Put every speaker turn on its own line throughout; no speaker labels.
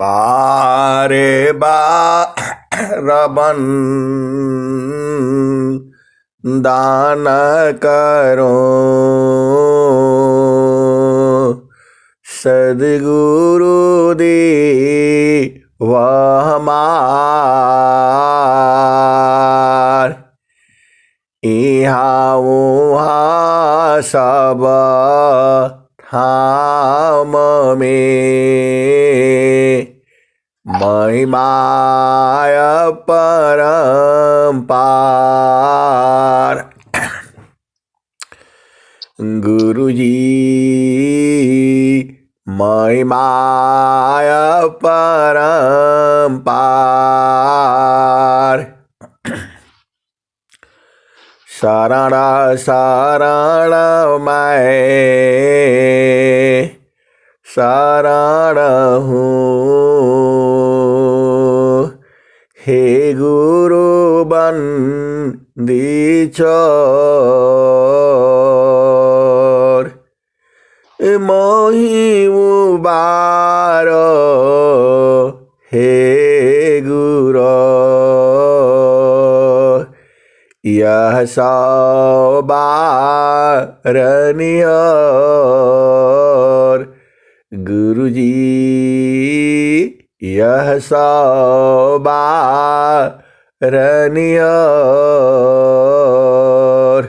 बारे बारबन दान करो सद्गुरु दे वह हमार इहाँ उहाँ सब धाम में महिमाय परम्पार। गुरुजी महिमाय परम्पार। शरण शरण मैं शरण हूँ, हे गुरु बंदी छोर मोहि उबारो हे गुरु यह सौबारनियर। गुरुजी यह सौबारनियर।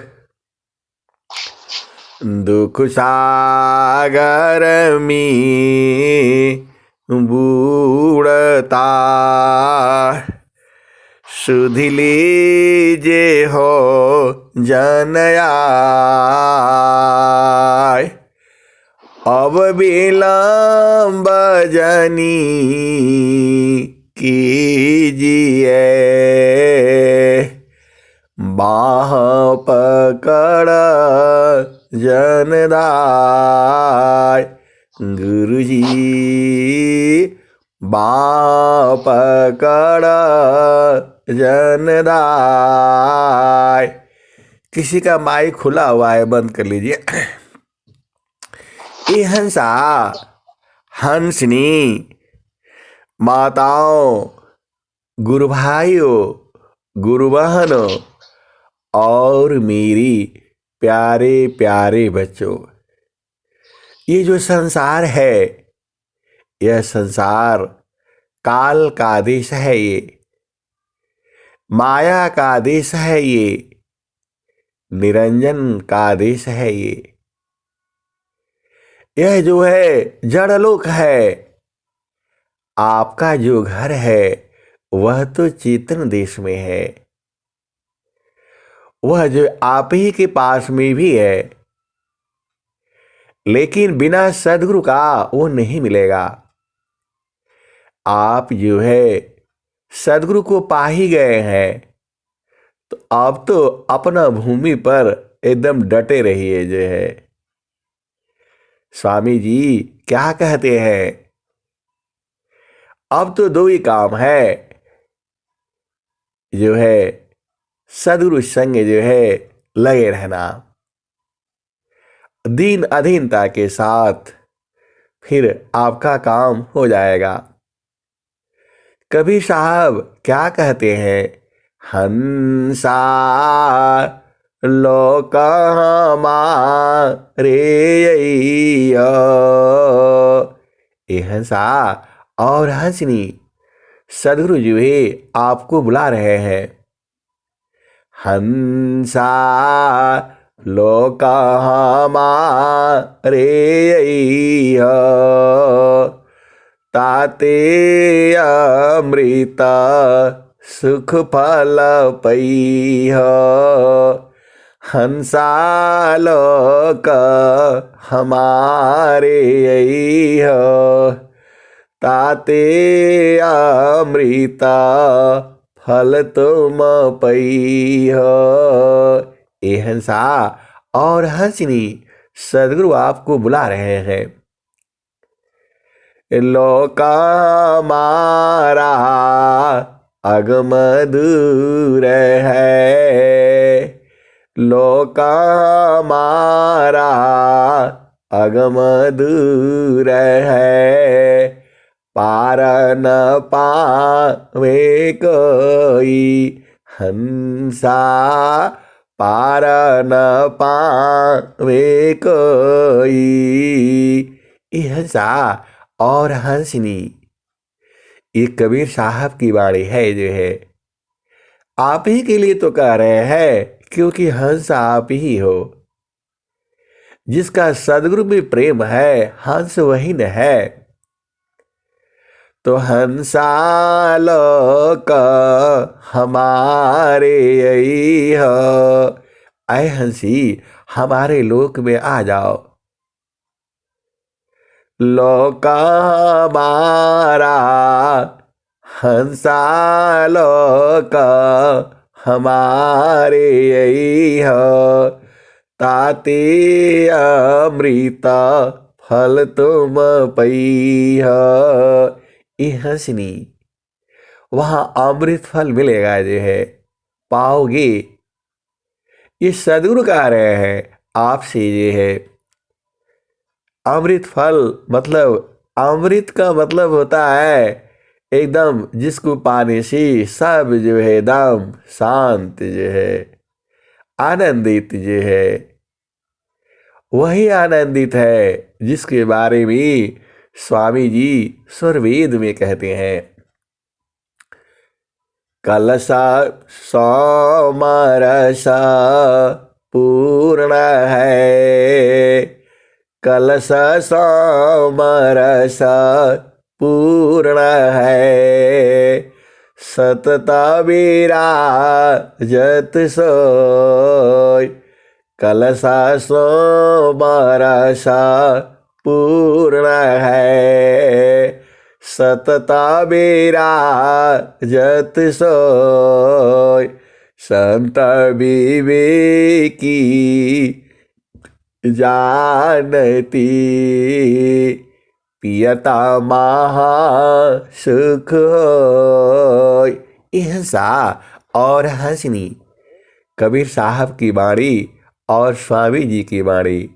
दुख सागर में बूढ़ता सुध लीजे हो जनयाय। अब विलम्ब जनी कीजिए बाह पकड़ जनदाय। गुरुजी बाह पकड़ जनदाय। किसी का माइक खुला हुआ है, बंद कर लीजिए। ये हंसा हंसनी माताओं, गुरु भाइयों, गुरु बहनों और मेरी प्यारे प्यारे बच्चों, ये जो संसार है, यह संसार काल का आदेश है, ये माया का आदेश है, ये निरंजन का आदेश है। यह जो है जड़लोक है। आपका जो घर है वह तो चेतन देश में है, वह जो आप ही के पास में भी है, लेकिन बिना सद्गुरु का वो नहीं मिलेगा। आप जो है सद्गुरु को पा ही गए हैं, तो आप तो अपना भूमि पर एकदम डटे रहिए। जो है स्वामी जी क्या कहते हैं, अब तो दो ही काम है, जो है सद्गुरु संग जो है लगे रहना दीन अधीनता के साथ, फिर आपका काम हो जाएगा। कबीर साहब क्या कहते हैं, हंसा लोक हमारे ये हंसा और हंसनी सद्गुरु जी भी आपको बुला रहे हैं। हंसा लोक हमारे ताते अमृत सुख फल पई हंसा लोक हमारे ताते अमृत फल तुम पई ए हंसा और हंसनी सद्गुरु आपको बुला रहे हैं। लोका मारा अगम दूर है, लोका मारा अगम दूर है, पार न पावे कोई, हंसा पार न पावे कोई। ये हंसा और हंसनी, ये कबीर साहब की वाणी है जो है। आप ही के लिए तो कह रहे हैं, क्योंकि हंस आप ही हो। जिसका सदगुरु में प्रेम है, हंस वही न है। तो हंसालोक हमारे यही हो, ऐ हंसी हमारे लोक में आ जाओ। लोक हमारा हंसालोक हमारे यही हो, ताते अमृत फल तुम पई हो। ये हंसनी, वहां अमृत फल मिलेगा जो है, पाओगे। ये सदगुरु कह रहे हैं आपसे ये है। अमृत फल मतलब, अमृत का मतलब होता है एकदम जिसको पाने से सब जो है एकदम शांत जो है, आनंदित जो है, वही आनंदित है जिसके बारे में स्वामी जी स्वरवेद में कहते हैं। कलसा सोमरस पूर्ण है, कलश सोमरस पूर्ण है, सतत विराजत सोय। कलश सोमरस पूर्ण है, सतत विराजत सोय। संत विवेकी जानती, पियता महा सुख होय। हंसा और हंसनी, कबीर साहब की वाणी और स्वामी जी की वाणी,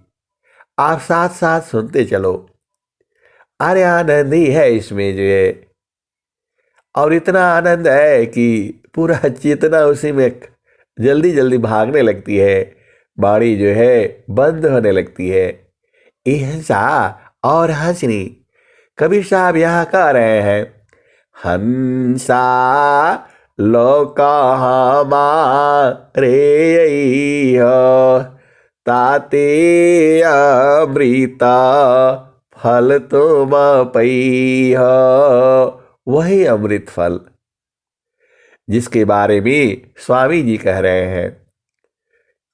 आप साथ साथ सुनते चलो। अरे आनंद ही है इसमें जो है, और इतना आनंद है कि पूरा चेतना उसी में जल्दी जल्दी भागने लगती है, वाणी जो है बंद होने लगती है। ये हंसा और हंसनी, कबीर साहब यहाँ कह रहे हैं, हंसा लोक हमारे यही हो, ताते अमृत फल तुम पई हो। वही अमृत फल जिसके बारे में स्वामी जी कह रहे हैं।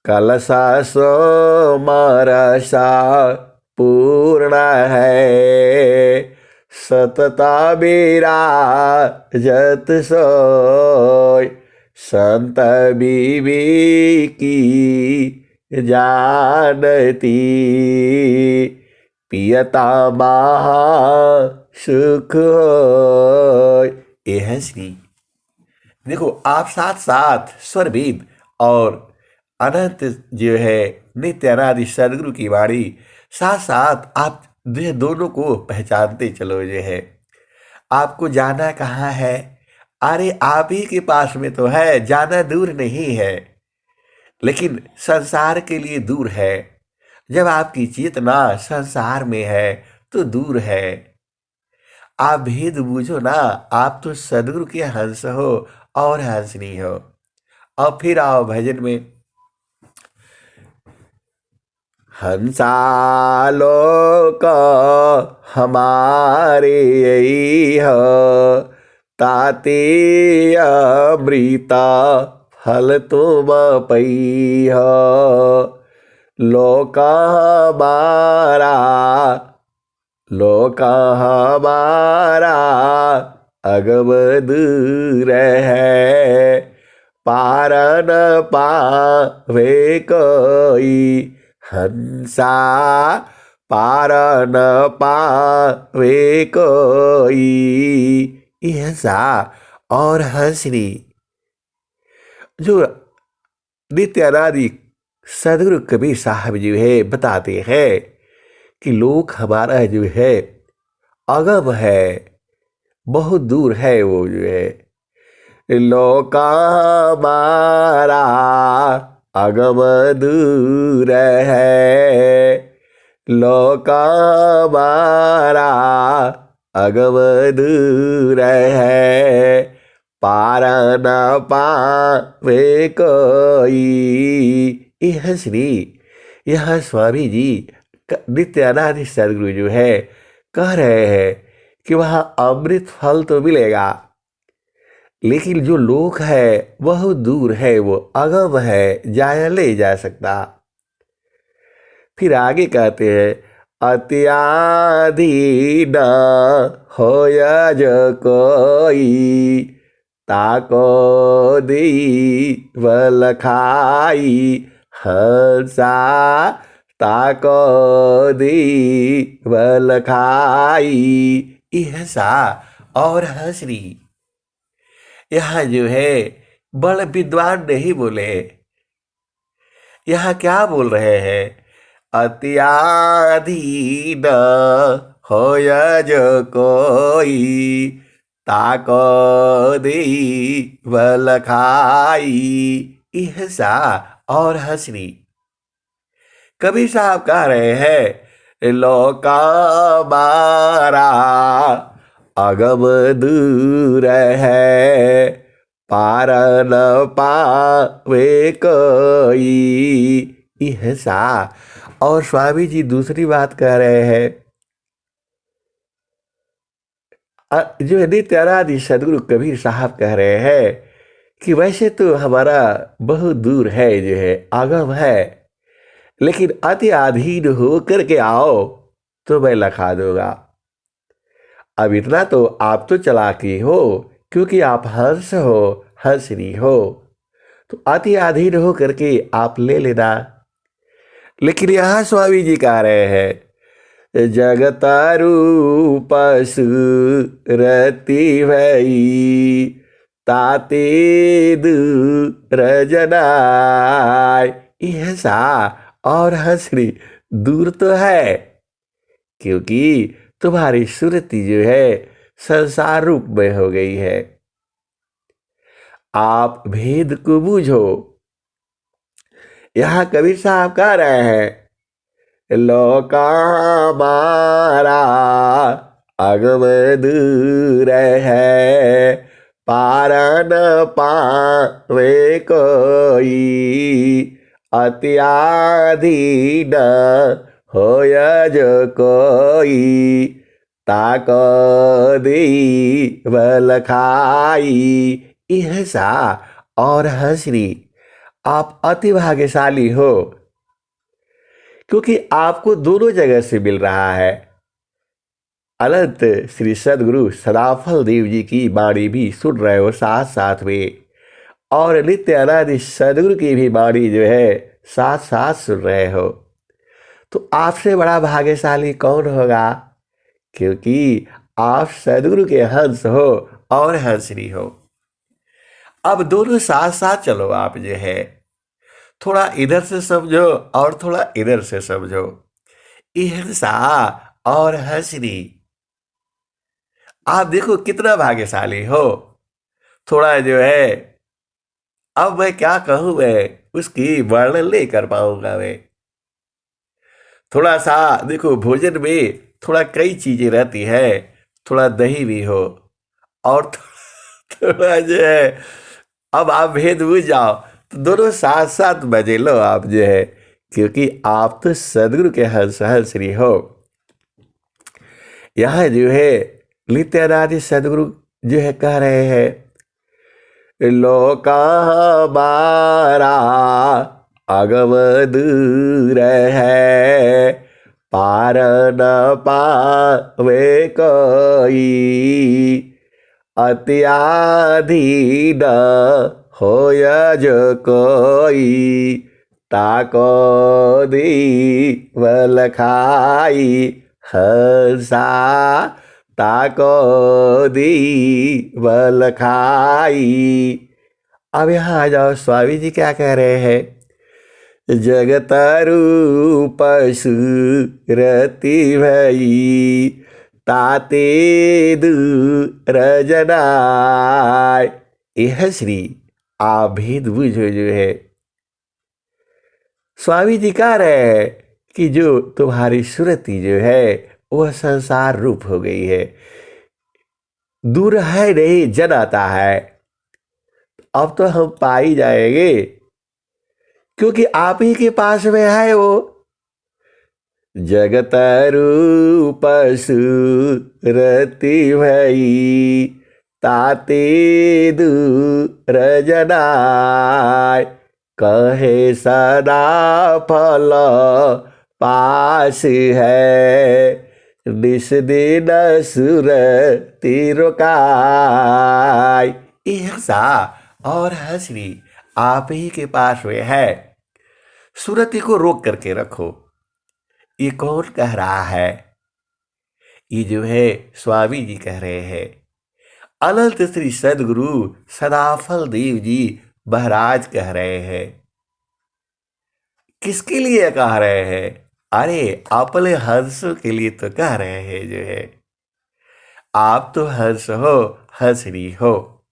कलसा सोमरसा पूर्ण है, सतता विराजत सोय। संत विवेकी जानती, पियता महा सुख होय। ये है श्री। देखो, आप साथ साथ स्वरवेद और अनंत जो है नित्य अनादि सदगुरु की वाणी, साथ साथ आप दोनों को पहचानते चलो। जो है आपको जाना कहाँ है, अरे आप ही के पास में तो है, जाना दूर नहीं है, लेकिन संसार के लिए दूर है। जब आपकी चेतना संसार में है तो दूर है। आप भेद बूझो ना, आप तो सदगुरु के हंस हो और हंसनी हो। और फिर आओ भजन में। हंसालोक हमारे यही हो, ताते अमृता फल तुम पई हो। लोक हमारा, लोक हमारा अगम दूर है, पार न पावे कोई। हंसा पार न पावे कोई। ये हंसा और हंसनी जो नित्य अनादि सदगुरु कबीर साहब जो है बताते हैं कि लोक हमारा जो है अगम है, बहुत दूर है वो जो है। लोका मारा अगम दूर है, लोका मारा अगम दूर है, पार न पावे कोई। यह श्री, यह स्वामी जी नित्य अनादि सदगुरु जो है कह रहे हैं कि वहाँ अमृत फल तो मिलेगा, लेकिन जो लोक है वह दूर है, वो अगम है, जाया ले जा सकता। फिर आगे कहते हैं, अत्याधीन होय जो कोई, ताको दी बल खाई हंसा, ताको दी बल खाई। यह सा और हंसरी, यहाँ जो है बड़ विद्वान नहीं बोले, यहाँ क्या बोल रहे हैं, अत्याधीन होय जो कोई, ताको दी बल खाई। यह सा और हंसरी। कबीर साहब कह रहे हैं, लोका मारा अगम दूर है, पार न पावे कोई। यह सा और स्वामी जी दूसरी बात कह रहे हैं, जो नित्य अनादि सदगुरु कबीर साहब कह रहे हैं कि वैसे तो हमारा बहुत दूर है, जो है आगम है, लेकिन अति अधीन हो करके आओ तो मैं लखा दूंगा। अब इतना तो आप तो चालाकी हो, क्योंकि आप हंस हो, हंसनी हो, तो अति अधीन हो करके आप ले लेना। लेकिन यहाँ स्वामी जी कह रहे हैं, जगत रूप सुरति भई, ताते दूर जनाय। यह सा और हंसनी दूर तो है, क्योंकि तुम्हारी सुरति जो है संसार रूप में हो गई है। आप भेद को बूझो। यहाँ कबीर साहब कह रहे हैं, लोका मारा अगम दूर है, पार न पावे कोई, अत्याधीन होय जो कोई, ताको दी बल खाई। यह सा और हंसरी, आप अति भाग्यशाली हो, क्योंकि आपको दोनों जगह से मिल रहा है। अनंत श्री सदगुरु सदाफल देव जी की वाणी भी सुन रहे हो साथ साथ में, और नित्य अनादि सदगुरु की भी वाणी जो है साथ साथ सुन रहे हो। तो आपसे बड़ा भाग्यशाली कौन होगा, क्योंकि आप सदगुरु के हंस हो और हंसनी हो। अब दोनों साथ साथ चलो, आप जो है थोड़ा इधर से समझो और थोड़ा इधर से समझो। हिंसा और हंसनी, आप देखो कितना भाग्यशाली हो। थोड़ा जो है, अब मैं क्या कहूं, मैं उसकी वर्णन नहीं कर पाऊंगा मैं। थोड़ा सा देखो, भोजन में थोड़ा कई चीजें रहती है, थोड़ा दही भी हो और थोड़ा जो है, अब आप भेद बुझ जाओ तो दोनों साथ साथ बजे लो आप जो है, क्योंकि आप तो सदगुरु के हंस हंसरी हो। यहाँ जो है नित्य अनादि सदगुरु जो है कह रहे हैं, लोका मारा अगम दूर है, पार न पावे कोई, अत्याधीन होय जो कोई, ताको दी बल खाई हंसा, ताको दी बल खाई। अब यहाँ आ जाओ, स्वामी जी क्या कह रहे हैं, जगत रूप सुरति भई, ताते दूर जनाय। यह श्री आप भेद बुझो जो है। स्वामी जी कह रहे हैं कि जो तुम्हारी सुरति जो है वह संसार रूप हो गई है, दूर है नहीं जन आता है। अब तो हम पा ही जाएंगे, क्योंकि आप ही के पास में है वो। जगत रूप सुरति भई ताते दूर जनाय। कहे सदा फल पास है निस दिन सुरति रोकाय। ईर्षा और हंसनी आप ही के पास में है, सुरति को रोक करके रखो। ये कौन कह रहा है? ये जो है स्वामी जी कह रहे हैं। अनंत श्री सदगुरु सदाफल देव जी महाराज कह रहे हैं। किसके लिए कह रहे हैं? अरे अपने हंस के लिए तो कह रहे हैं जो है। आप तो हंस हो, हंसनी हो।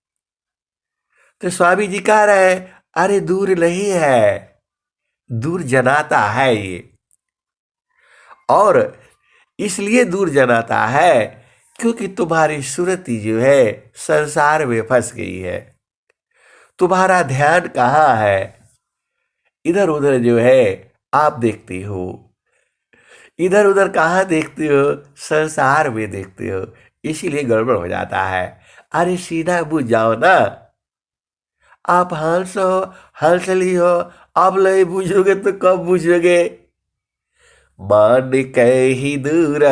तो स्वामी जी कह रहे हैं अरे दूर नहीं है, दूर जनाता है ये। और इसलिए दूर जनाता है क्योंकि तुम्हारी सुरति जो है संसार में फंस गई है। तुम्हारा ध्यान कहाँ है? इधर उधर जो है आप देखते हो। इधर उधर कहाँ देखते हो? संसार में देखते हो, इसीलिए गड़बड़ हो जाता है। अरे सीधा बुझ जाओ ना। आप हंस हो, हंसली हो, अब नहीं बुझोगे तो कब बुझोगे? मान कहीं दूर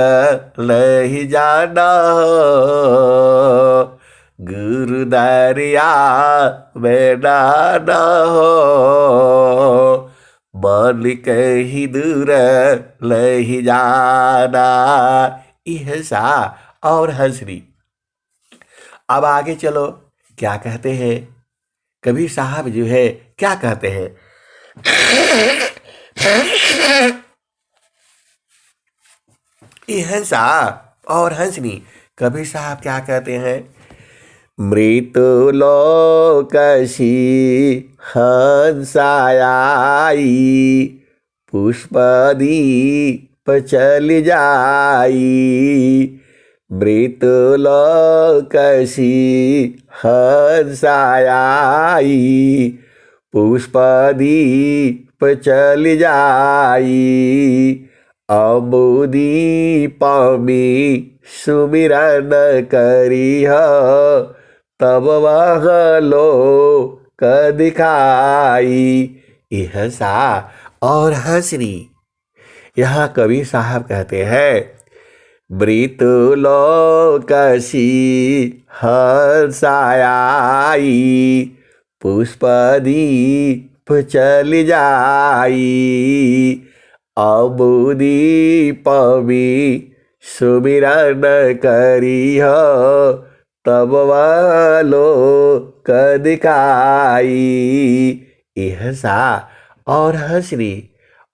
नहीं जाना हो, गुरु दरिया में नहाना हो। मान कहीं दूर नहीं जाना। ईर्षा और हंसनी। अब आगे चलो, क्या कहते हैं कबीर साहब जो है, क्या कहते हैं? हंसा और हंसनी। कबीर साहब क्या कहते हैं? मृत्यु लोकसी हंसाई, पुष्पदीप चल जाई। मृत्यु लोकसी हंसाई, पुष्पदीप चल जाई। अमुदीप में सुमिरन करिह, तब वह लोक दिखाई। हंसा और हंसनी। यहाँ कबीर साहब कहते हैं मृत्यु लोकसी हंसाई, पुष्पदीप चल जाई। अमुदीप में सुमिरन करिह, तब वह लोक दिखाई। हंसा और हंसनी।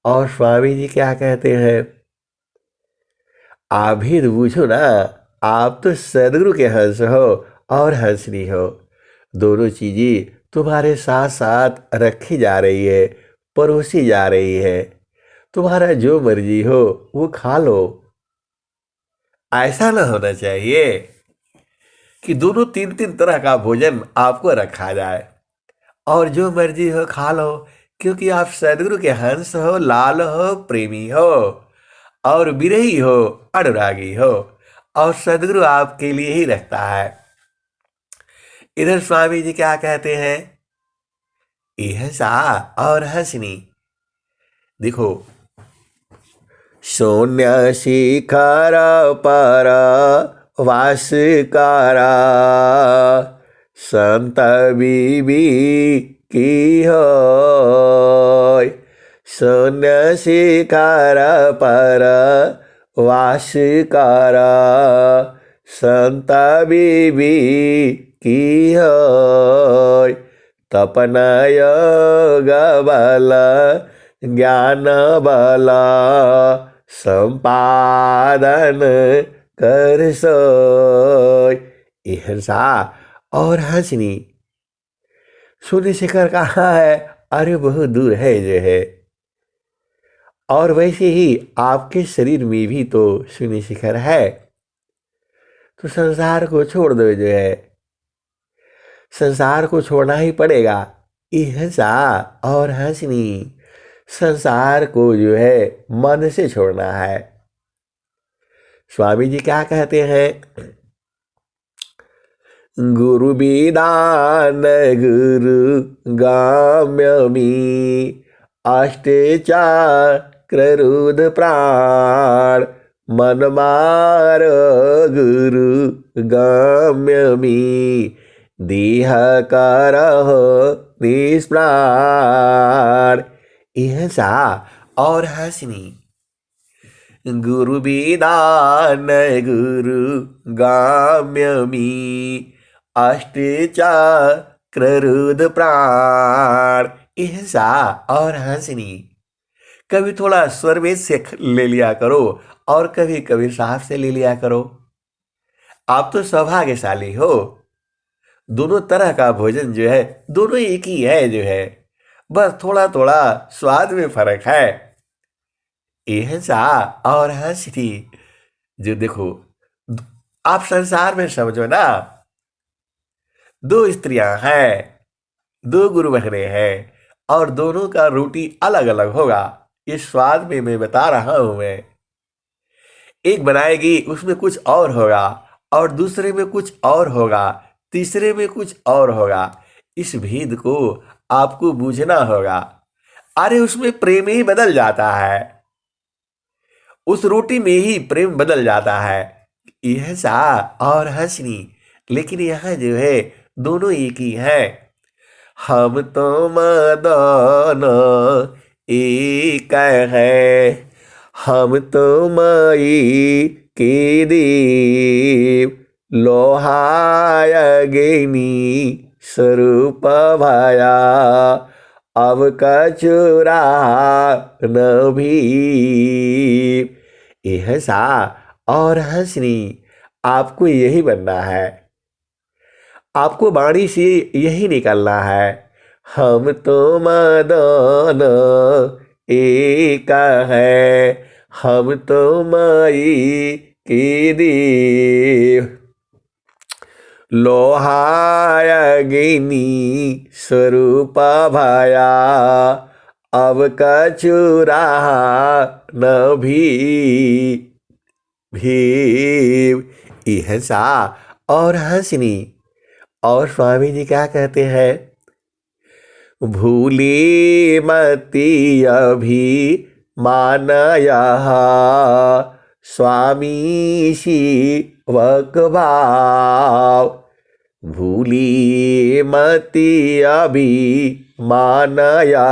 और स्वामी जी क्या कहते हैं? आप भी तो पूछो ना। आप तो सदगुरु के हंस हो और हंसनी हो। दोनों चीजें तुम्हारे साथ साथ रखी जा रही है, परोसी जा रही है। तुम्हारा जो मर्जी हो वो खा लो। ऐसा ना होना चाहिए कि दोनों तीन तीन तरह का भोजन आपको रखा जाए और जो मर्जी हो खा लो, क्योंकि आप सदगुरु के हंस हो, लाल हो, प्रेमी हो और विरही हो, अनुरागी हो, और सदगुरु आपके लिए ही रखता है। इधर स्वामी जी क्या कहते हैं? हंसा और हंसनी। देखो, शून्य शिखर पर वास करा, संत बीबी की होय। शून्य शिखर पर वास करा, संत बीबी की होय। तपन योग बल ज्ञान बल संपादन कर सोय। हंसा और हंसनी। शून्य शिखर कहाँ है? अरे बहुत दूर है जो है। और वैसे ही आपके शरीर में भी तो शून्य शिखर है। तो संसार को छोड़ दो जो है, संसार को छोड़ना ही पड़ेगा। हंसा और हंसनी। संसार को जो है मन से छोड़ना है। स्वामी जी क्या कहते हैं? गुरु विदान गुरु गाम्यमी अष्टचाक्ररुद्ध प्राण मन मार गुरु गाम्यमी देह करह निष्प्राण। हंसा और हंसनी। गुरु विदान गुरु गाम्यमी अष्टचाक्ररुद्ध प्राण। हंसा और हंसनी। कभी थोड़ा स्वर में से ले लिया करो और कभी कभी साहब से ले लिया करो। आप तो सौभाग्यशाली हो। दोनों तरह का भोजन जो है दोनों एक ही है जो है, बस थोड़ा थोड़ा स्वाद में फर्क है। हंसा और हंसनी। जो देखो, आप संसार में समझो ना, दो स्त्रियां हैं, दो गुरु बहने हैं और दोनों का रोटी अलग अलग होगा। ये स्वाद में मैं बता रहा हूं मैं। एक बनाएगी उसमें कुछ और होगा और दूसरे में कुछ और होगा, तीसरे में कुछ और होगा। इस भेद को आपको बूझना होगा। अरे उसमें प्रेम ही बदल जाता है, उस रोटी में ही प्रेम बदल जाता है। यह सा और हंसनी। लेकिन यहाँ जो है दोनों एक ही है। हम तो मदन एक है, हम तो मई के देव लोहाय अग्नि स्वरूप भया अब कचुरा न भी। हंसा और हंसनी। आपको यही बनना है, आपको वाणी से यही निकलना है। हम तो मदन एक है, हम तो मई के देव लोहाय अग्नि स्वरूप भया अब कचुरा न भी। हंसा और हंसनी। और स्वामी जी क्या कहते हैं? भूली मती अभी मानया स्वामी शिवक भाव। भूली मती अभी मानया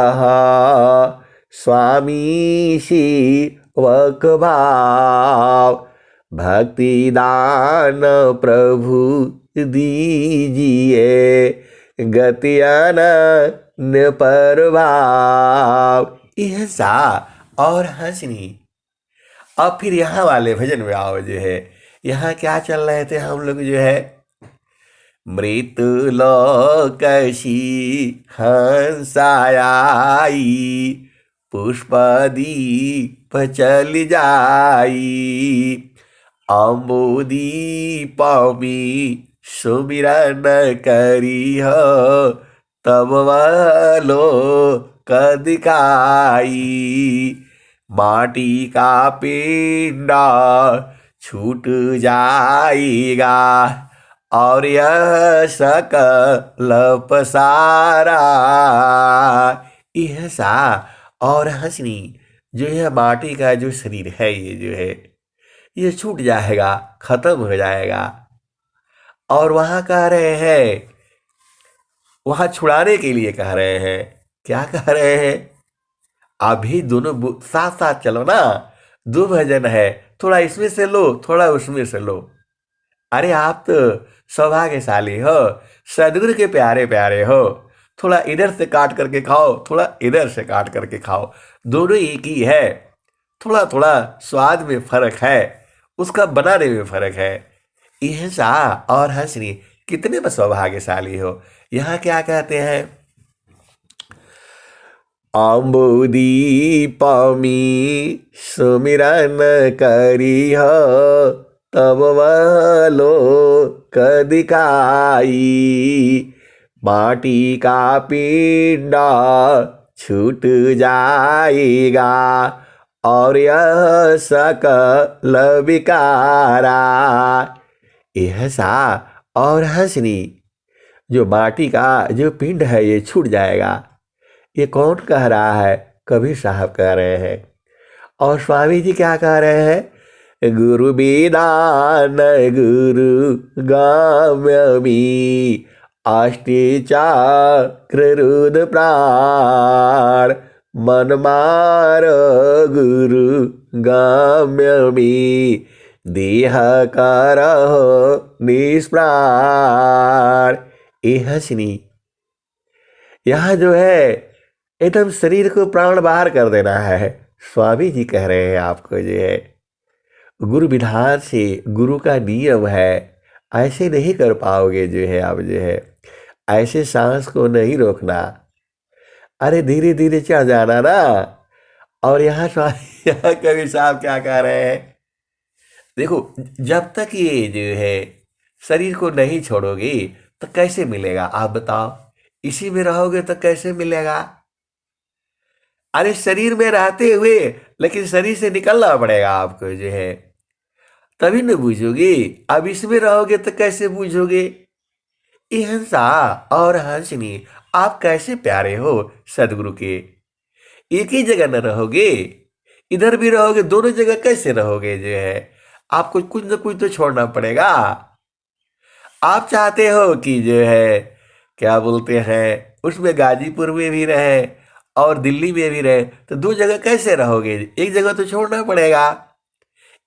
स्वामी शिवक भाव। भक्ति दान प्रभु दीजिए गति अनन्य प्रभाव। हंसा और हंसनी। अब फिर यहाँ वाले भजन में आओ जो है। यहाँ क्या चल रहे थे हम लोग जो है? मृत्युलोकशी हंसाई पुष्पदीप चल जाई। अम्बुदीप में सुमिरन करी हो तब वालो कदिकाई। माटी का पिंडा छूट जाएगा और यह सकल पसारा। हंसा और हंसनी। जो यह माटी का जो शरीर है ये जो है ये छूट जाएगा, खत्म हो जाएगा। और वहां कह रहे हैं, वहां छुड़ाने के लिए कह रहे हैं। क्या कह रहे हैं? अभी दोनों साथ साथ चलो ना, दो भजन है, थोड़ा इसमें से लो थोड़ा उसमें से लो। अरे आप तो सौभाग्यशाली हो, सदगुरु के प्यारे प्यारे हो। थोड़ा इधर से काट करके खाओ, थोड़ा इधर से काट करके खाओ, दोनों एक ही है। थोड़ा थोड़ा स्वाद में फर्क है, उसका बनाने में फर्क है। इहसा और हंसनी कितने में सौभाग्यशाली हो। यहाँ क्या कहते हैं, आम्बोदी पामी सुमिरन करी हो, तब वह लोक दिखाई। माटी का पिंडा छूट जाएगा और यह सकल विकारा। ऐसा और हंसनी, जो माटी का जो पिंड है ये छूट जाएगा। ये कौन कह रहा है, कबीर साहब कह रहे हैं। और स्वामी जी क्या कह रहे हैं, गुरु विदान गुरु गाम्यमी अष्टि चक्र रुद्र प्राण मन मार गुरु गाम्यमी देह करहो निष्प्राण। ये हंसनी, यहाँ जो है एकदम शरीर को प्राण बाहर कर देना है। स्वामी जी कह रहे हैं आपको जो है, गुरु विधान से, गुरु का नियम है, ऐसे नहीं कर पाओगे जो है आप जो है, ऐसे सांस को नहीं रोकना, अरे धीरे धीरे चढ़ जाना ना। और यहाँ स्वामी यहाँ कबीर साहब क्या कह रहे हैं, देखो जब तक ये जो है शरीर को नहीं छोड़ोगे तो कैसे मिलेगा आप बताओ, इसी में रहोगे तो कैसे मिलेगा। अरे शरीर में रहते हुए लेकिन शरीर से निकलना पड़ेगा आपको जो है, तभी न बूझोगे। अब इसमें रहोगे तो कैसे बूझोगे। हंसा और हंसनी, आप कैसे प्यारे हो सदगुरु के, एक ही जगह न रहोगे, इधर भी रहोगे, दोनों जगह कैसे रहोगे जो है, आपको कुछ न कुछ तो छोड़ना पड़ेगा। आप चाहते हो कि जो है क्या बोलते हैं उसमें गाजीपुर में भी रहे और दिल्ली में भी रहे, तो दो जगह कैसे रहोगे, एक जगह तो छोड़ना पड़ेगा।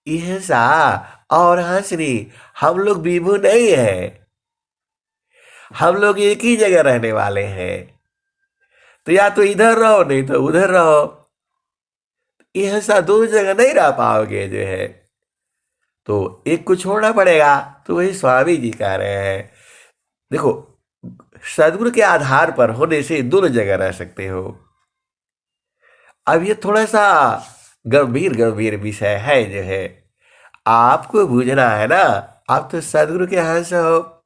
ऐसा और हंसनी, हम लोग विभू नहीं है, हम लोग एक ही जगह रहने वाले हैं, तो या तो इधर रहो नहीं तो उधर रहो। ऐसा दोनों जगह नहीं रह पाओगे जो है, तो एक को छोड़ना पड़ेगा। तो वही स्वामी जी कह रहे हैं, देखो सदगुरु के आधार पर होने से दोनों जगह रह सकते हो। अब ये थोड़ा सा गंभीर गंभीर विषय है जो है, आपको बूझना है ना, आप तो सदगुरु के हंस हो।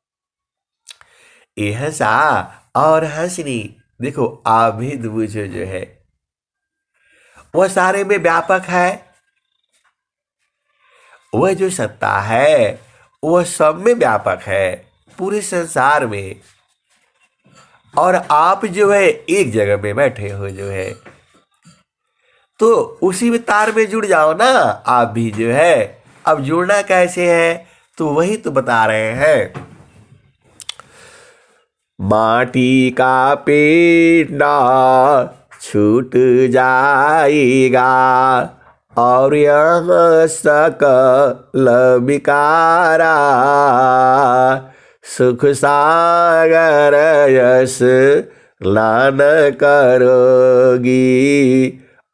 ये हंसा और हंसनी, देखो आप भी बूझो जो है, वह सारे में व्यापक है, वह जो सत्ता है वह सब में व्यापक है, पूरे संसार में। और आप जो है एक जगह में बैठे हो जो है, तो उसी में तार में जुड़ जाओ ना आप भी जो है। अब जुड़ना कैसे है, तो वही तो बता रहे हैं। माटी का पिंडा छूट जाएगा और यह सकल विकारा। सुख सागर यश लान करोगी,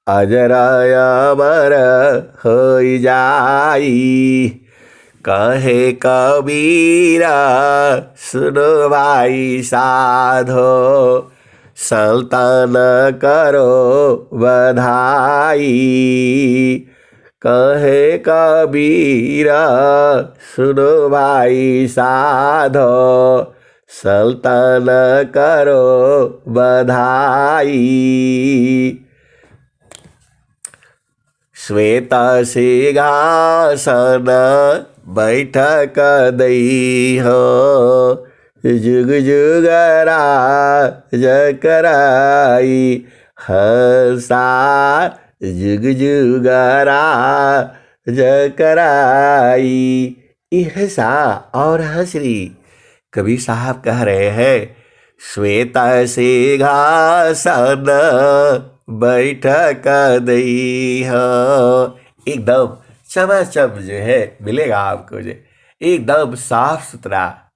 अजर अमर हो जाई। कहे कबीरा सुनो भाई साधो, संतान करो बधाई। कहे कबीरा सुनो भाई साधो, संतान करो बधाई। श्वेत सिंहासन बैठक दई हो, जुग जुग राज कराई। हंसा जुग जुग राज कराई। हंसा और हंसरी, कबीर साहब कह रहे हैं, श्वेत सिंहासन बैठक दई हो, एकदम चमाचम जो है मिलेगा आपको जो एकदम साफ सुथरा।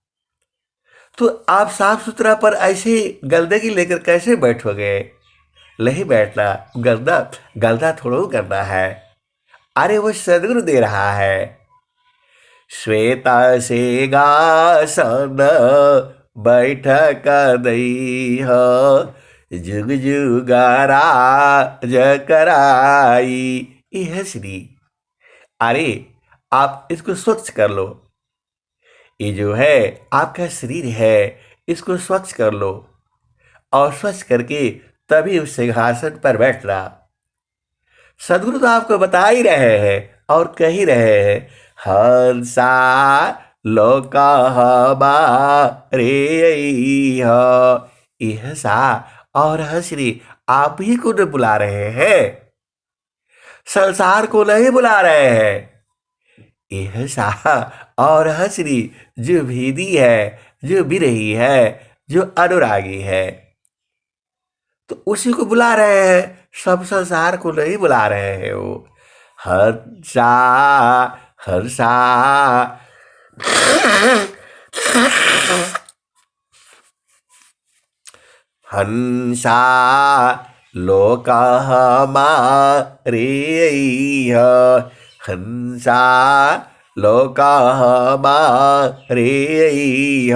तो आप साफ सुथरा पर ऐसे गंदगी लेकर कैसे बैठोगे, नहीं बैठना, गंदा गंदा थोड़ा करना है। अरे वो सदगुरु दे रहा है, श्वेता सिंहासन बैठक दई हो, जुग जुग राज कराई। यह श्री। अरे आप इसको स्वच्छ कर लो। ये जो है आपका शरीर है, इसको स्वच्छ कर लो और स्वच्छ करके तभी उस सिंहासन पर बैठना। सदगुरु तो आपको बता ही रहे हैं और कह ही रहे हैं, हंसा लोका रे यह सा और हंसरी आप ही को न बुला रहे हैं, संसार को नहीं बुला रहे हैं। यह सा और हंसरी जो भेदी है, जो बिरही है, जो अनुरागी है, तो उसी को बुला रहे हैं, सब संसार को नहीं बुला रहे हैं। वो हर्षा हर्षा हंसा लोकः मारेय, हंसा लोकः मारेय।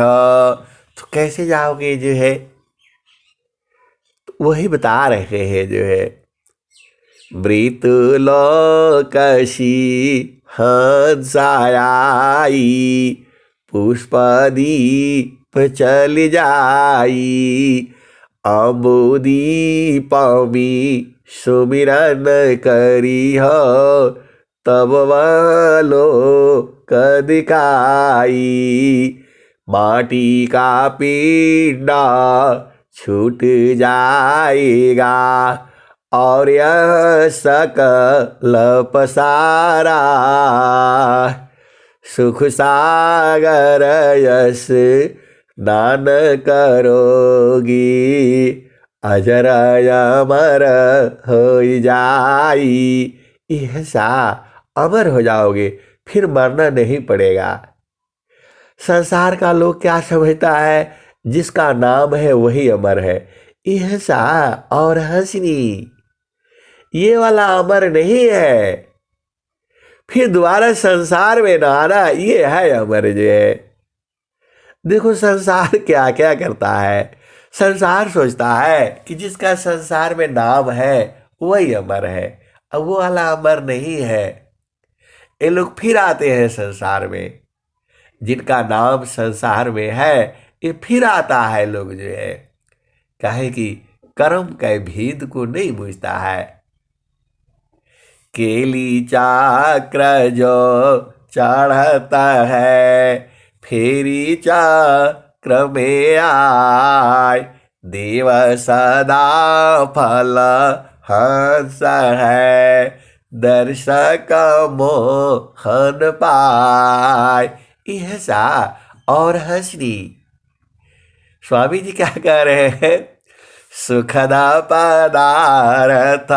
तो कैसे जाओगे जो है, वही बता रहे हैं जो है, मृत्युलोकसी हंसाई, पुष्पदीप चल जाई, अम्बुदीप में सुमिरन करी हो, तब वालो कदिकाई, माटी का पिंडा छूट जाएगा और यह सकल पसारा, सुख सागर यस दान करोगी, अजर अमर हो जाई। यह सा अमर हो जाओगे, फिर मरना नहीं पड़ेगा। संसार का लोग क्या समझता है, जिसका नाम है वही अमर है। यह सा और हंसनी ये वाला अमर नहीं है, फिर दोबारा संसार में न आना, ये है अमर जो है। देखो संसार क्या क्या करता है, संसार सोचता है कि जिसका संसार में नाम है वही अमर है, अब वो वाला अमर नहीं है। ये लोग फिर आते हैं संसार में, जिनका नाम संसार में है ये फिर आता है। लोग जो है काहे कि कर्म के भेद को नहीं बुझता है। केली चाक्र जो चढ़ता है, फेरी चक्र में आय, देव सदा फल हंस है, दर्शक मोहन पाय। यह सा और हंसनी। स्वामी जी क्या कह रहे हैं, सुखदा पदार्थ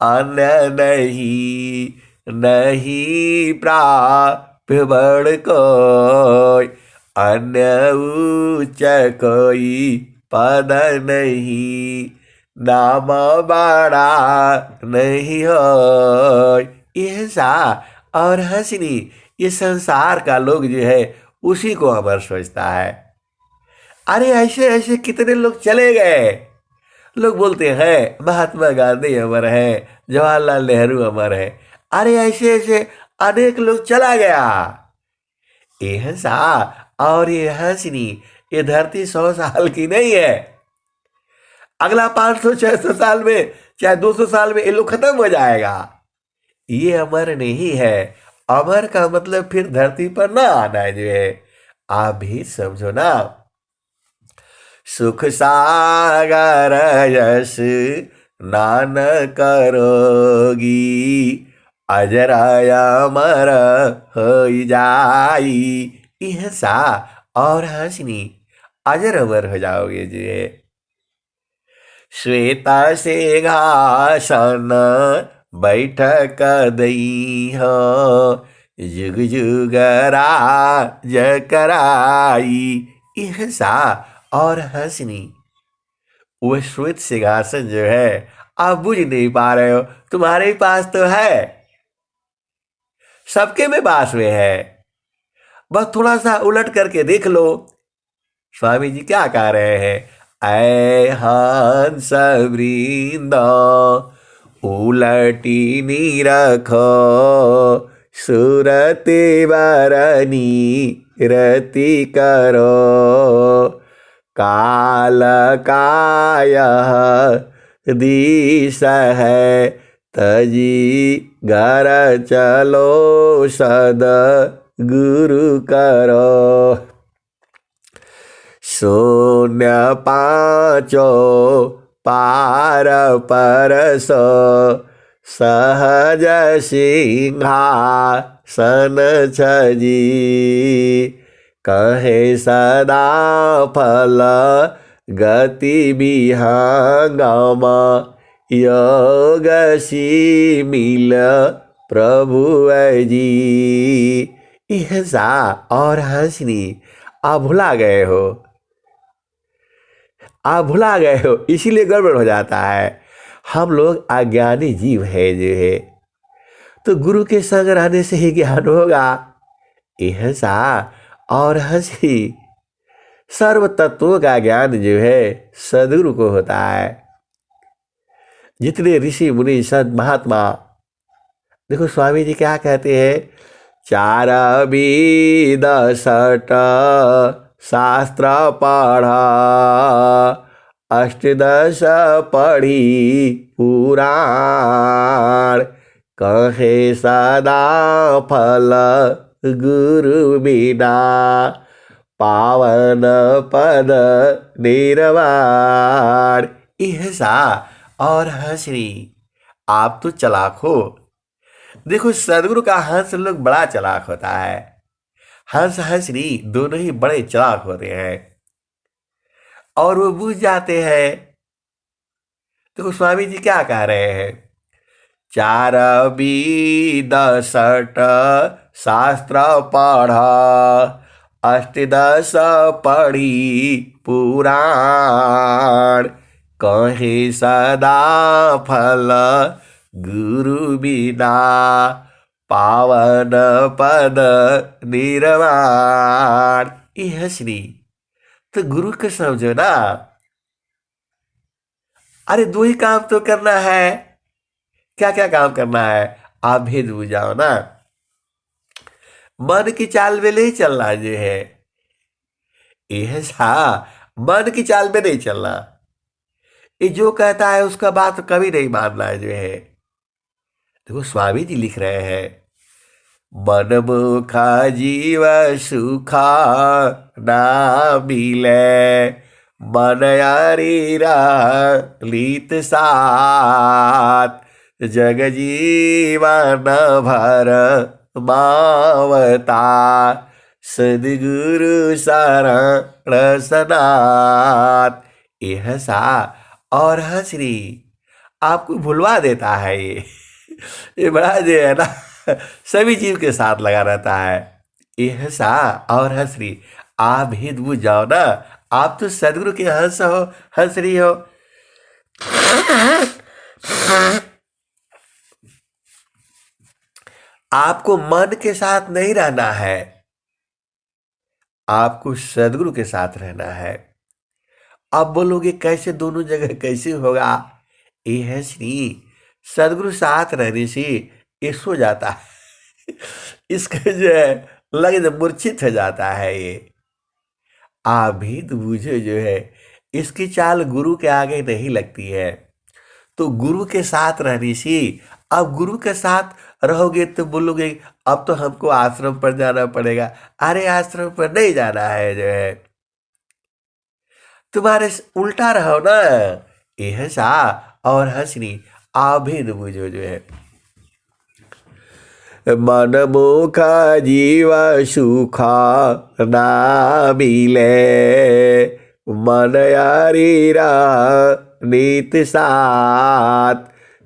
अन्य नहीं, नहीं प्राप्य बड़ कोई, अन्य उच्च कोई पद नहीं, नाम बड़ा नहीं हो। यह सा और हंसनी ये संसार का लोग जो है उसी को अमर सोचता है। अरे ऐसे ऐसे कितने लोग चले गए। लोग बोलते हैं महात्मा गांधी अमर है, जवाहरलाल नेहरू अमर है। अरे ऐसे ऐसे अनेक लोग चला गया। ये हंसा और ये हंसनी, ये धरती 100 साल की नहीं है। अगला 500-600 साल में, चाहे 200 साल में ये लोग खत्म हो जाएगा। ये अमर नहीं है। अमर का मतलब फिर धरती पर ना आना है जो है। आप भी समझो ना। सुख सागर यश नान करोगी, अजर अमर हो जाई। यह सा और हंसनी अजर अमर हो जाओगे जी। श्वेता सिंहासन बैठक दई हो, जुग जुग राज कराई। यह सा और हंसनी वह श्वेत सिंहासन जो है आप बुझ नहीं पा रहे हो, तुम्हारे पास तो है, सबके में पास में है। बस थोड़ा सा उलट करके देख लो। स्वामी जी क्या कह रहे हैं? ऐ हंस वृंद उलटी निरखो सुरति वरनी रति करो काल काय दिश है तजी घर चलो सद गुरु करो शून्य पाँचो पार परस सहज सिंहासन छजी कहे सदा फल गति विहंगम योग मिल प्रभु जी। यह और हंसनी आप भुला गए हो, आप भुला गए हो, इसीलिए गड़बड़ हो जाता है। हम लोग अज्ञानी जीव है जो है, तो गुरु के संग रहने से ही ज्ञान होगा। यह सा और हंसी सर्व तत्वों का ज्ञान जो है सदगुरु को होता है। जितने ऋषि मुनि संत महात्मा, देखो स्वामी जी क्या कहते हैं, चार वेद सट शास्त्र पढ़ा अष्टदश पढ़ी पुराण कहे सदा फल गुरु बिना पावन पद निर्वाण। इहसा और हंसरी आप तो चलाक हो। देखो सदगुरु का हंस लोग बड़ा चलाक होता है, हंस हंसरी दोनों ही बड़े चलाक होते हैं और वो बूझ जाते हैं। देखो स्वामी जी क्या कह रहे हैं, चार वेद सट शास्त्र पढ़ा अष्टदश पढ़ी पुराण कहे सदा फल गुरु बिना पावन पद निर्वाण। यह श्री तो गुरु के समझो ना। अरे दो ही काम तो करना है, क्या क्या काम करना है, आप भेद बुझाओ ना। मन की चाल में नहीं चलना जो है, यह सा मन की चाल में नहीं चलना। ये जो कहता है उसका बात कभी नहीं मानना है जो है। देखो स्वामी जी लिख रहे हैं, मन मुखा जीव सुखा ना मिले मन यारी लीत साथ जग जीवन भर मावता सदगुरु शरण सनात। यह सा और हंसरी आपको भुलवा देता है ये बड़ा जो है ना सभी जीव के साथ लगा रहता है। यह सा और हंसरी आप भेद बुझ जाओ ना। आप तो सदगुरु के हंस हो, हंसरी हो। आपको मन के साथ नहीं रहना है, आपको सदगुरु के साथ रहना है। अब बोलोगे कैसे, दोनों जगह कैसे होगा? ये है श्री सदगुरु साथ रहने से ये सो जाता है इसका जो है लगे मूर्छित हो जाता है। ये आप भी तो बूझो जो है, इसकी चाल गुरु के आगे नहीं लगती है। तो गुरु के साथ रहने से, अब गुरु के साथ रहोगे तो बोलोगे अब तो हमको आश्रम पर जाना पड़ेगा। अरे आश्रम पर नहीं जाना है जो है, तुम्हारे उल्टा रहो ना। यह सा और हंसनी आभेद बुझो जो है। मन मुखा जीव सुखा ना मिले मन यारी नीत साथ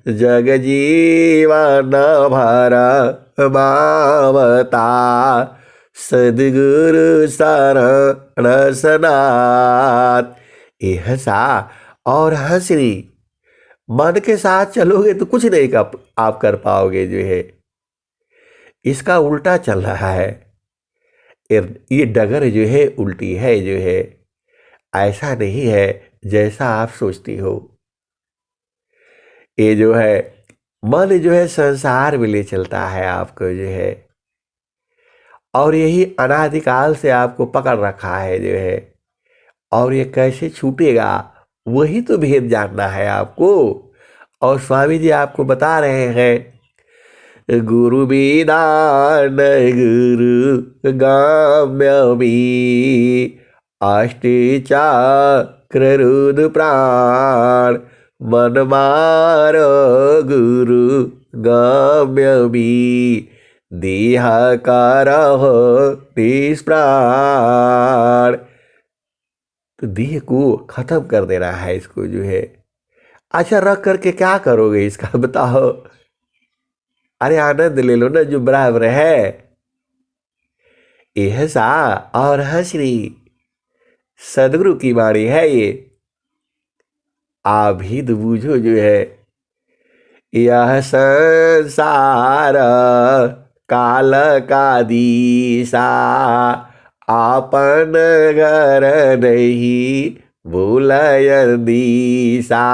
जग जीवन भर मावता सदगुरु शरण सनात। यह सा और हंसरी मन के साथ चलोगे तो कुछ नहीं आप कर पाओगे जो है, इसका उल्टा चल रहा है। ये डगर जो है उल्टी है जो है, ऐसा नहीं है जैसा आप सोचती हो। ये जो है मन जो है संसार में ले चलता है आपको जो है, और यही अनादिकाल से आपको पकड़ रखा है जो है, और ये कैसे छूटेगा वही तो भेद जानना है आपको। और स्वामी जी आपको बता रहे हैं, गुरु विदान गुरु गाम्यमी अष्टचक्र रुद्र प्राण मन मार गुरु गाम्यमी देह करहो निष्प्राण। तो देह को खत्म कर देना है इसको जो है। अच्छा, रख करके क्या करोगे इसका बताओ। अरे आनंद ले लो ना जो बराबर है। यह सा और हंसरी सदगुरु की वाणी है ये। आप ही तो बूझो जो है, यह संसार काल का दिशा आपन घर नहीं भूलय दिशा।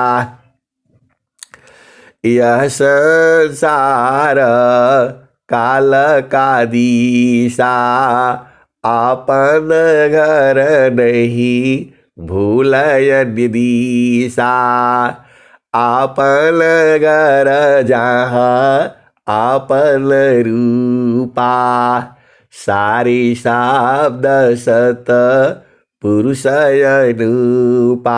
यह संसार काल का दिशा आपन घर नहीं भूलय दिशा। आपन घर जहाँ आपन रूपा सारी शब्द सत पुरुष अनुपा।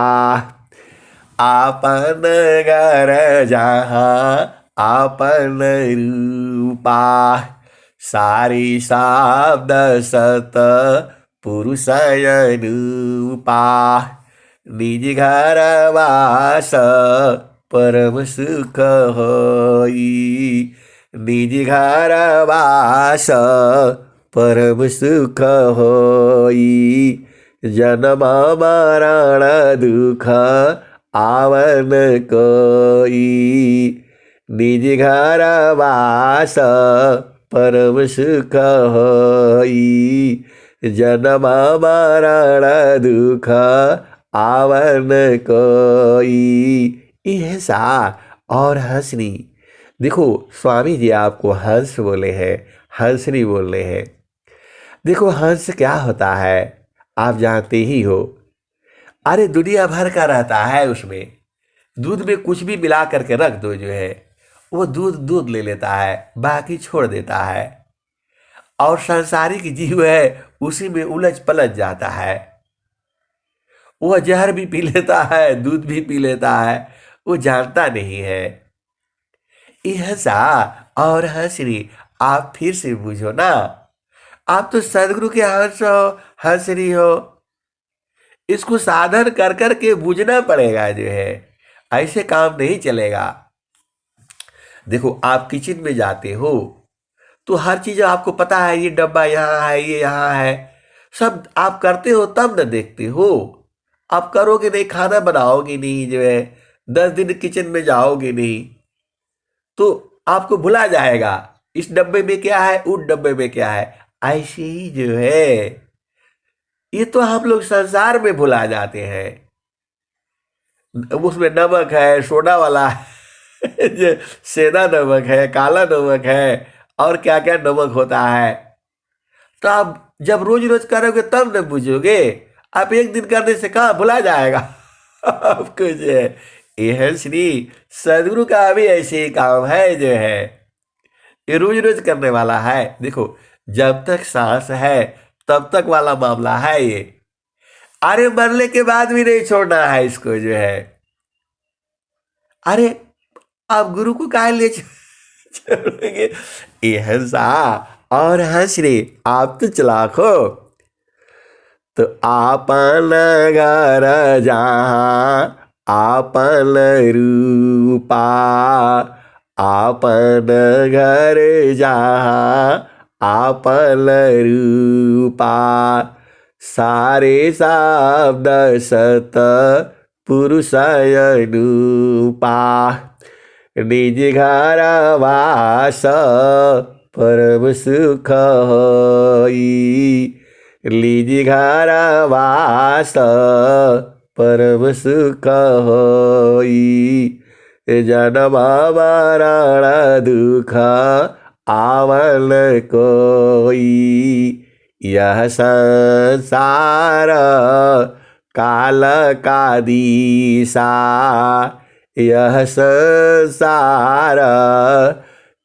आपन घर जहाँ आपन रूपा सारी शब्द सत पुरुष अनुपा। निज घर वास परम सुख होई। निज घर वास परम सुख होई। जन्म मरण दुख आवन कोई। निज घर वास परम सुख होई। जन्म मरण दुख आवन कोई। यह सा और हंसनी। देखो स्वामी जी आपको हंस बोले हैं, हंसनी बोल रहे हैं। देखो हंस क्या होता है आप जानते ही हो। अरे दुनिया भर का रहता है उसमें। दूध में कुछ भी मिला करके रख दो जो है, वो दूध दूध ले लेता है, बाकी छोड़ देता है। और सांसारिक जीव है उसी में उलझ पलझ जाता है। वह जहर भी पी लेता है, दूध भी पी लेता है, वो जानता नहीं है। यह सा और हंसरी आप फिर से बुझो ना। आप तो सदगुरु के हंस हो, हंसरी हो। इसको साधन कर कर के बुझना पड़ेगा जो है, ऐसे काम नहीं चलेगा। देखो आप किचन में जाते हो तो हर चीज आपको पता है, ये डब्बा यहाँ है, ये यहाँ है, सब आप करते हो तब न देखते हो। आप करोगे नहीं, खाना बनाओगे नहीं जो है, 10 दिन किचन में जाओगे नहीं तो आपको भुला जाएगा इस डब्बे में क्या है, उस डब्बे में क्या है। ऐसे ही जो है ये तो हम लोग संसार में भुला जाते हैं। उसमें नमक है, सोडा वाला है जो सेंधा नमक है, काला नमक है, और क्या क्या नमक होता है। तो आप जब रोज रोज करोगे तब न बुझोगे। आप एक दिन करने से कहाँ भुला जाएगा आपको जो है। यह श्री सदगुरु का भी ऐसे ही काम है जो है, ये रोज रोज करने वाला है। देखो जब तक सांस है तब तक वाला मामला है ये। अरे मरने के बाद भी नहीं छोड़ना है इसको जो है। अरे आप गुरु को काहे ले छोड़ोगे। यह सा और हंस रे आप तो चलाक हो। तो आपन घर जहाँ आपन रूपा। आपन घर जहाँ आपन रूपा सारे शब्द सत पुरुष अनुपा। निज घर वास परम सुख होई। लीजी घर वास परम सुख होई, जन्म मरण दुख आवल कोई। यह संसार काल का दिशा, यह संसार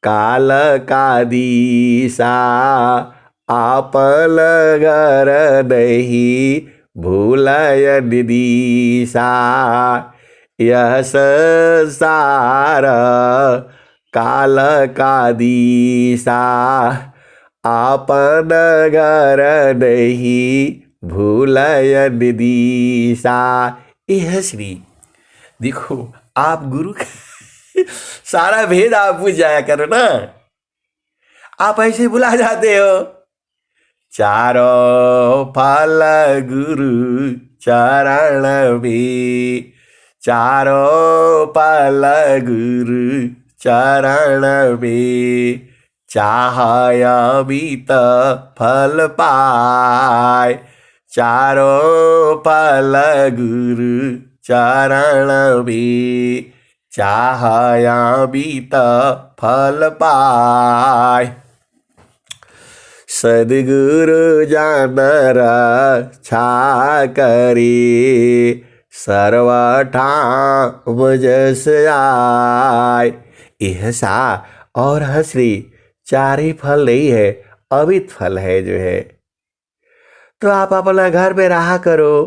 काल का दिशा, आपल घर नहीं भूलय दिशा। यह संसार काल का दिशा, आपन घर नहीं भूलय दिशा। यह श्री देखो, आप गुरु सारा भेद आप बुझ जाया करो ना, आप ऐसे भुला जाते हो। चारों फल गुरु चरण में, चारों फल गुरु चरण में, चाहय अमित फल पाए। चारों फल गुरु चरण में, चाहय अमित फल पाए। सद्गुरु जान रक्षा करे, सर्वठाम जस आए। यह सा और हश्री चार ही फल नहीं है, अमित फल है जो है। तो आप अपना घर में रहा करो।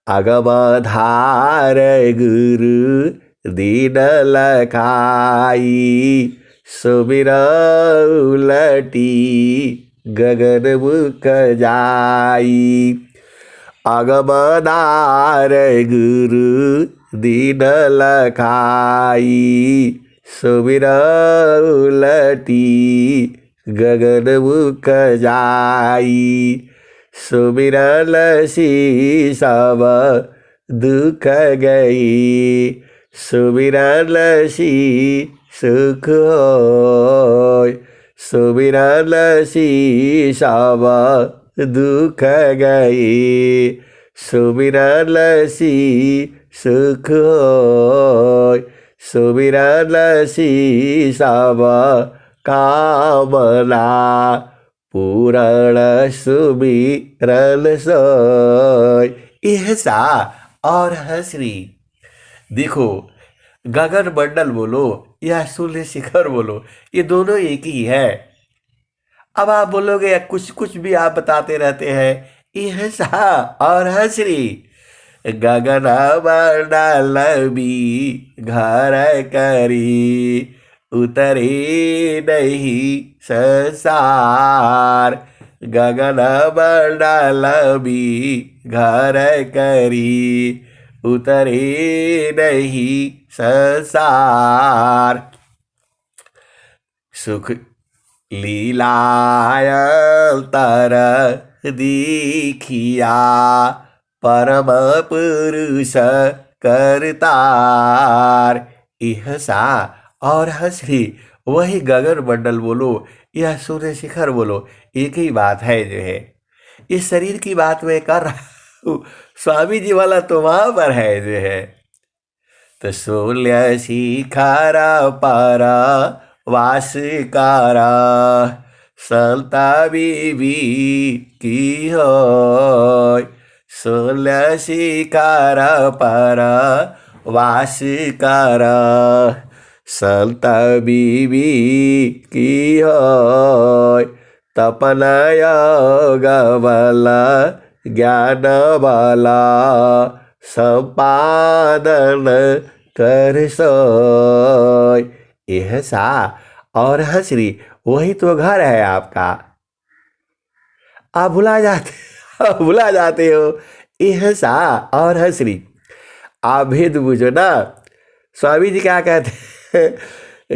अगम धार गुरु दीन लखाई, सुमिर उलटी गगन मुख जाई। अगम धार गुरु दीन लखाई, सुमिर उलटी गगन मुख जाई। सुमिरन सी सब दुख गई, सुमिरन सी सुख होय। सुमिरन सी सब दुख गई, सुमिरन सी सुख होय। सुमिरन सी सब कामना पूरण सुमिरन सोय। यह सा और हश्री देखो, गगन मंडल बोलो या शून्य शिखर बोलो, ये दोनों एक ही है। अब आप बोलोगे कुछ कुछ भी आप बताते रहते हैं। यह सा और हश्री गगन मंडल भी घर करी, उतरे नहीं संसार। गगन मंडल भी घर करी, उतरे नहीं संसार। सुख लीलायंतर दीखिया, परम पुरुष करतार। यह सा और हश्री वही गगन मंडल बोलो या सूर्य शिखर बोलो, एक ही बात है जो है। इस शरीर की बात मैं कर रहा हूँ, स्वामी जी वाला तो वहां पर है जो है। तो सूर्य शिखर पर वासिकारा, संता बीबी की होय। सूर्य शिखर पर वासिकारा, संता बीबी की होय। तपन योग बल ज्ञान बला, संपादन कर सोय। यह सा और हश्री वही तो घर है आपका। आप भुला जाते हो। यह सा और हश्री आप भेद बुझो ना। स्वामी जी क्या कहते हैं,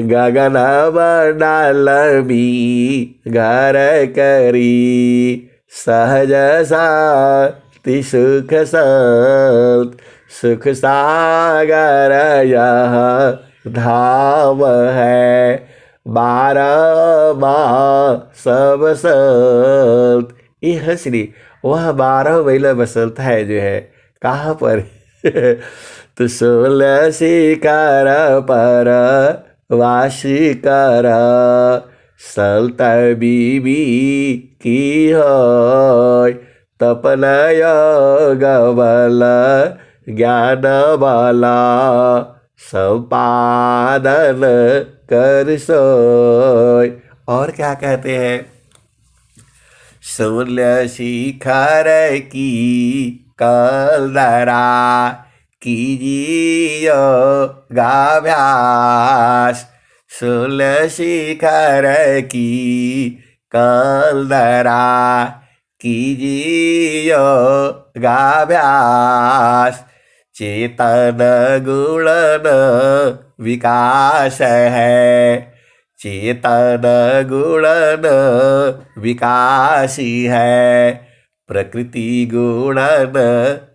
गगन मंडल भी घर करी, सहज शांति सुख संत। सुख सागर यह धाम है, 12 माह सब संत। ये हंसनी वह 12 महीना बसंत है जो है कहाँ पर तो 16 शिकार पर वाशिकर संत बीबी की होय तपनय गबल ज्ञान बला संपादन कर सोय। और क्या कहते हैं, शून्य शिखर की कलदरा कीजियो गाभ्यास, शून्य शिखर की कलदरा कीजियो गाभ्यास, चेतन गुणन विकास है, चेतन गुणन विकासी है, प्रकृति गुणन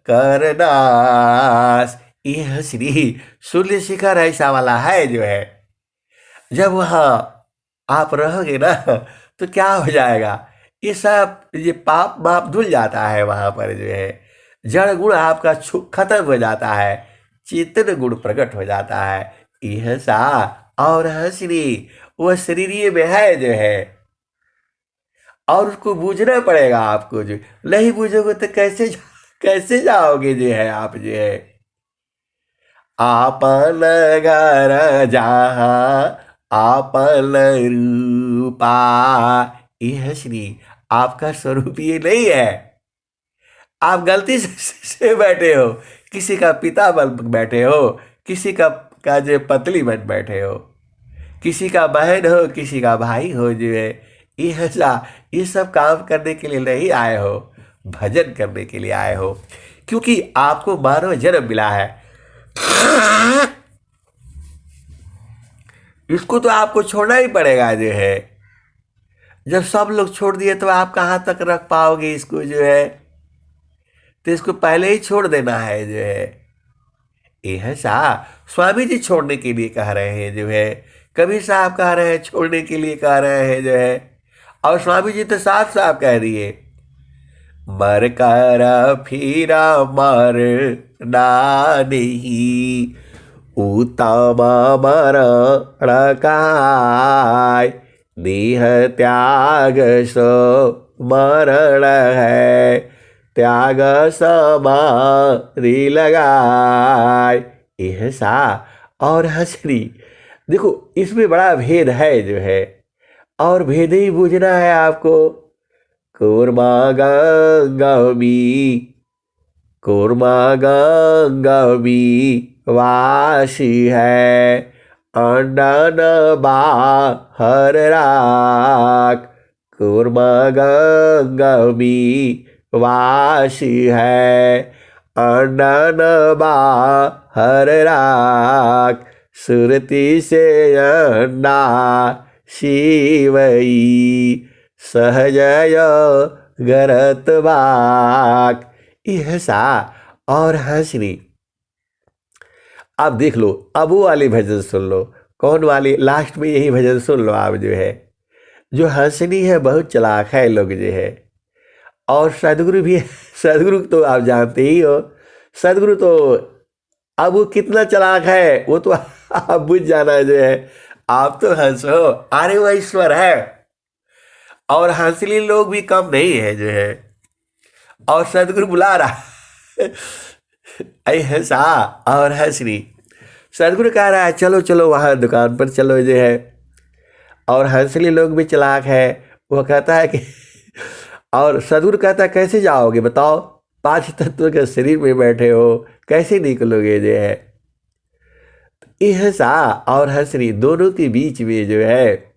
करनाश। यह श्री शून्य शिखर ऐसा वाला है जो है, जब वहाँ आप रहोगे ना तो क्या हो जाएगा, ये सब ये पाप माप धुल जाता है वहाँ पर जो है, जड़ गुण आपका खत्म हो जाता है, चेतन गुण प्रकट हो जाता है। यह सा और हंसनी वह शरीर में है जो है, और उसको बूझना पड़ेगा आपको, जो नहीं बूझोगे तो कैसे जाओगे जो है आप जो है। आपन घर जहाँ आपन रूपा, यह श्री आपका स्वरूप ये नहीं है, आप गलती से बैठे हो, किसी का पिता बन बैठे हो, किसी का जो पतली बन बैठे हो, किसी का बहन हो, किसी का भाई हो जो है। ये सब काम करने के लिए नहीं आए हो, भजन करने के लिए आए हो, क्योंकि आपको मानव जन्म मिला है। इसको तो आपको छोड़ना ही पड़ेगा जो है। जब सब लोग छोड़ दिए तो आप कहाँ तक रख पाओगे इसको जो है, तो इसको पहले ही छोड़ देना है जो है। यह सा स्वामी जी छोड़ने के लिए कह रहे हैं जो है, कबीर साहब कह रहे हैं छोड़ने के लिए कह रहे हैं जो है, और स्वामी जी तो साफ साफ कह दिए, मर कर फिरा मर नहीं, उत्तम मरण काय, देह त्याग सो मरण है, त्याग समाधि लगाय। यह सा और हंसरी, देखो इसमें बड़ा भेद है जो है, और भेद ही बूझना है आपको। कूर्मा गंगवी, कूर्मा गंगवी वासी है, अंडन बाहर राख, कूर्मा गंगवी वासी है, अंडन बाहर राख, सुरति से अंडा शिवई, सहजय गरत बाक। यह सा और हंसनी, आप देख लो, अब वो वाली भजन सुन लो, कौन वाली, लास्ट में यही भजन सुन लो आप जो है। जो हंसनी है बहुत चालाक है लोग जो है, और सदगुरु भी, सदगुरु तो आप जानते ही हो, सदगुरु तो अब वो कितना चालाक है वो तो आप बुझ जाना जो है। आप तो हंसो, अरे वो ईश्वर है, और हंसली लोग भी कम नहीं है जो है, और सदगुरु बुला रहा हंसा और हंसनी, सदगुरु कह रहा है चलो चलो वहाँ दुकान पर चलो जो है, और हंसली लोग भी चालाक है, वो कहता है कि और सदगुरु कहता है कैसे जाओगे बताओ, 5 तत्व के शरीर में बैठे हो, कैसे निकलोगे जो है। यह सा और हंसनी दोनों के बीच में जो है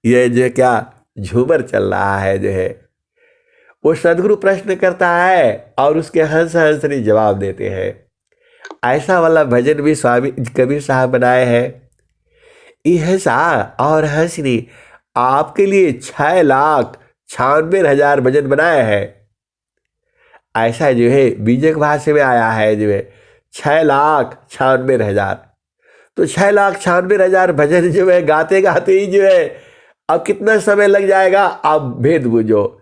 ये जो क्या झूमर चल रहा है जो है, वो सदगुरु प्रश्न करता है और उसके हंस हंसनी जवाब देते हैं। ऐसा वाला भजन भी स्वामी कबीर साहब बनाए हैं। यह सा और हंसनी आपके लिए 6,96,000 भजन बनाए हैं। ऐसा जो है बीजक भाषा में आया है जो है 6,96,000, तो 6,96,000 भजन जो है गाते गाते ही जो है अब कितना समय लग जाएगा आप भेद बुझो।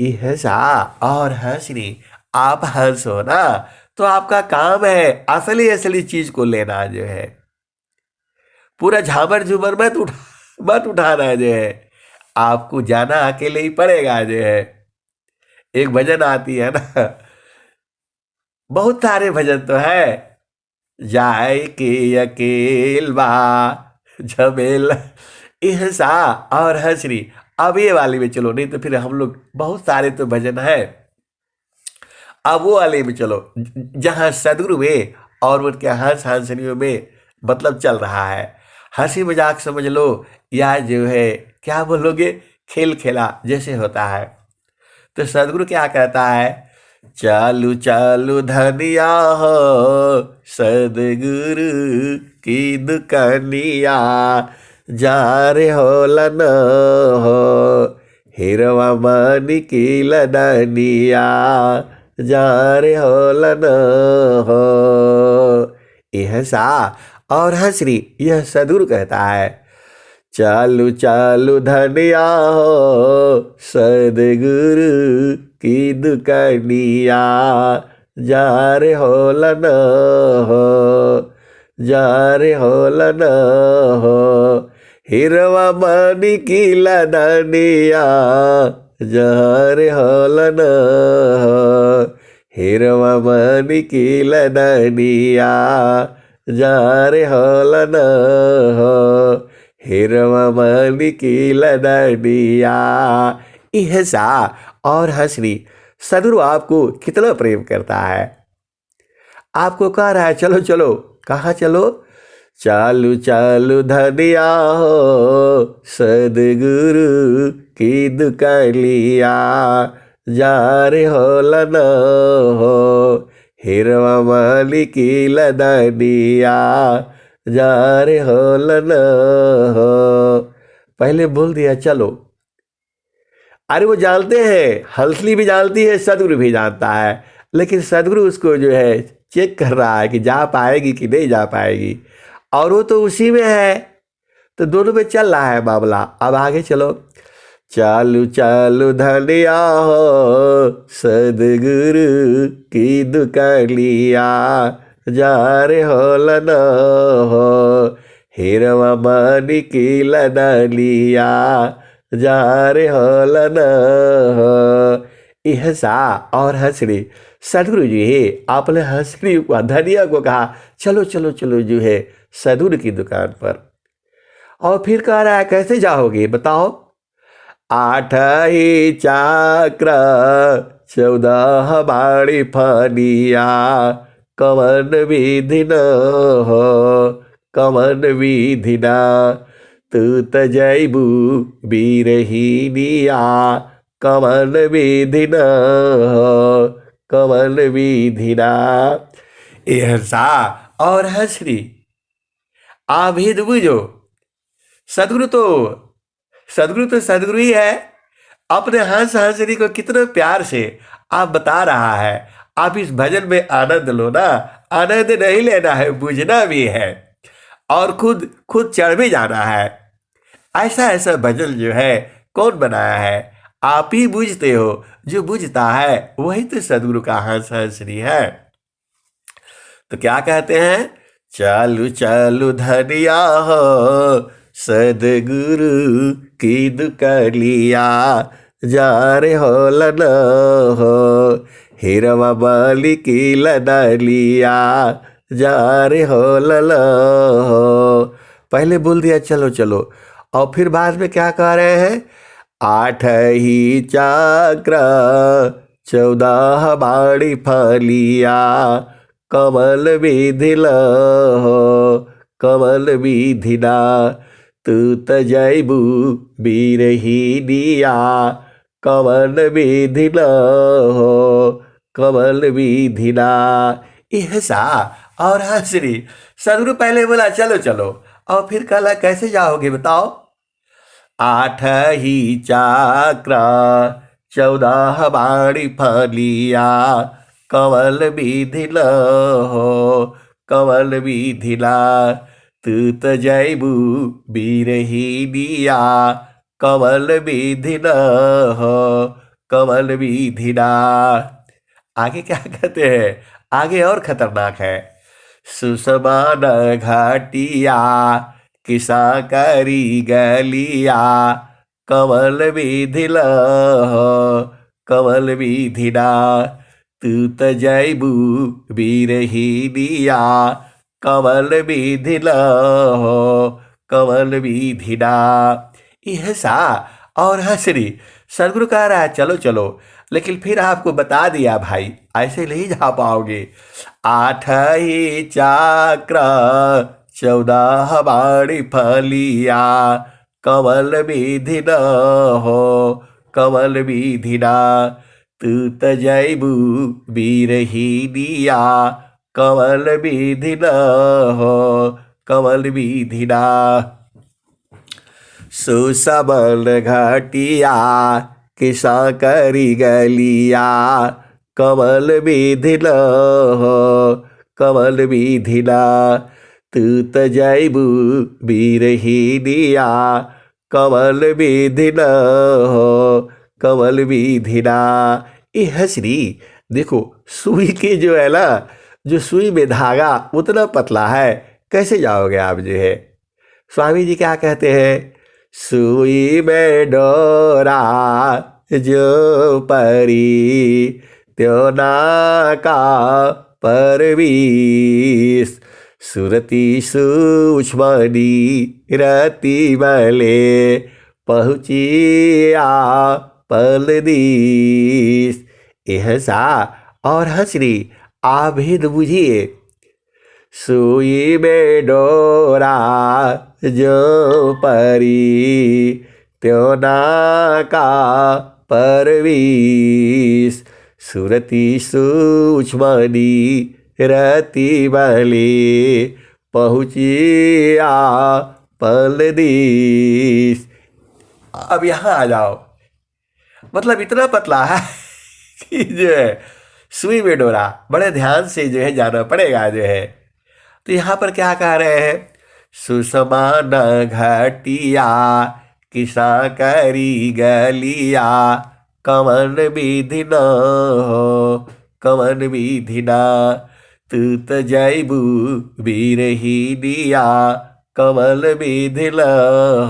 इहसा और हंसनी, आप हंसो ना, तो आपका काम है असली असली चीज को लेना जो है, पूरा झामर झूमर मत उठाना जो है, आपको जाना अकेले ही पड़ेगा जो है। एक भजन आती है ना, बहुत सारे भजन तो है, जाए के अकेल बा झमेल, इहसा और हंसनी। अब ये वाली में चलो, नहीं तो फिर हम लोग बहुत सारे तो भजन है, अब वो वाले में चलो जहां सदगुरु में और उनके हंस हंसनियों में मतलब चल रहा है। हंसी मजाक समझ लो, या जो है क्या बोलोगे, खेल खेला जैसे होता है। तो सदगुरु क्या कहता है, चालू चालू धनिया हो सदगुरु की दुकानिया, जा रे हो लन हो हिरवा मानी की लदनिया, जा रे हो लन हो। यह सा और हंसरी, यह सदगुरु कहता है। चालू चालू धनिया हो सदगुरु की दुकानिया, जा रे हो लन हो, जा रे हो लन हो हिरवा मानी की लदनिया, जा रे हो लन हो हिरवा मानी की लदनिया, जा रे हो लन हो हिरवा मानी की लदनिया। इहसा और हंसनी, सदगुरु आपको कितना प्रेम करता है, आपको कह रहा है चलो चलो, कहाँ चलो, चालू चालू धनिया हो सदगुरु की दुकानिया, जा रे हो लन हो हिरवा मानी की लदनिया, जा रे हो लन हो। पहले बोल दिया चलो, अरे वो जानते हैं, हंसली भी जानती है, सदगुरु भी जानता है, लेकिन सदगुरु उसको जो है चेक कर रहा है कि जा पाएगी कि नहीं जा पाएगी, और वो तो उसी में है, तो दोनों में चल रहा है मामला। अब आगे चलो, चालू चालू धनिया हो सदगुरु की दुकानिया, जा रे हो लन हो हिरवा मानी की लदनिया, जा रे हो लन हो। इहसा और हंसनी, सदगुरु जी आपने हंसनी को धनिया को कहा चलो चलो चलो जो है सदगुरु की दुकान पर, और फिर कह रहा है कैसे जाओगे बताओ, 8 ही चाक्र 14 बाड़ी फनिया, कवन विधि न हो कवन विधि ना, तू त जैबू बीरहीनिया, कवन विधि न हो कवन विधि ना। एहसा और हंसनी, आभिद बुझो, सदगुरु तो सदगुरु ही है, अपने हंस हंसनी को कितने प्यार से आप बता रहा है। आप इस भजन में आनंद लो ना, आनंद नहीं लेना है, बुझना भी है, और खुद खुद चढ़ भी जाना है। ऐसा ऐसा भजन जो है कौन बनाया है, आप ही बुझते हो, जो बुझता है वही तो सदगुरु का हंस हंसनी है। तो क्या कहते हैं, चालू चालू धनिया हो सदगुरु की दुकानिया, जा रे हो लन हो हिरवा मानी की लदनिया, जा रे हो लन हो। पहले बोल दिया चलो चलो, और फिर बाद में क्या कह रहे हैं, 8 ही चाक्र 14 बाड़ी फलिया, कमल विधि न हो कमल विधि ना, तू त जैबू बीरहीनिया, कमल विधि न हो कमल विधि ना। इहसा और हंसनी, सदगुरु पहले बोला चलो चलो, और फिर कहला कैसे जाओगे बताओ, 8 ही चाक्र 14 बाड़ी फलिया, कमल विधि न हो कमल विधि ना, तू त जैबू बीरहीनिया, कमल विधि न हो कमल विधिना। आगे क्या कहते हैं, आगे और खतरनाक है। सुषमान घाटिया किसा करी गलिया, कमल विधिल कमल विधिना। तू त जैबू बीरहीनिया, कमल विधिल कमल विधिना। यह सा और हंसरी। सदगुरु कह रहा है चलो चलो, लेकिन फिर आपको बता दिया भाई ऐसे नहीं जा पाओगे। आठ ही चाक्र 14 बाणी फलिया, कमल विधिन हो कमल विधिना। तू त जैबू बीरहीनिया, कमल विधिन हो कमल विधिना। सुसबल घाटिया किसा करी गलिया, कमल विधिन हो कमल विधिना। तू त जैबू बीरहीनिया, कमल विधिन हो कमल विधिना। ये हंसरी देखो, सुई के जो है ना, जो सुई में धागा उतना पतला है, कैसे जाओगे आप जो है। स्वामी जी क्या कहते हैं, सुई में डोरा जो परी, त्यो नाका परवीस। सुरती सूक्ष्मनी रति बले, पहुँचिया पलदीस। यह सा और हंसरी आभेद बुझिए। सुई में डोरा जो परी, त्यो नाका परवीस। सुरती सूक्ष्मनी रति बले, पहुँचिया पलदीस। अब यहाँ आ जाओ, मतलब इतना पतला है कि जो है सुई में डोरा, बड़े ध्यान से जो है जाना पड़ेगा जो है। तो यहाँ पर क्या कह रहे हैं, सुषमान घाटिया किसा करी गलिया, कमल विधिन हो कमल विधिना। तू त जैबू बीरहीनिया, कमल विधिन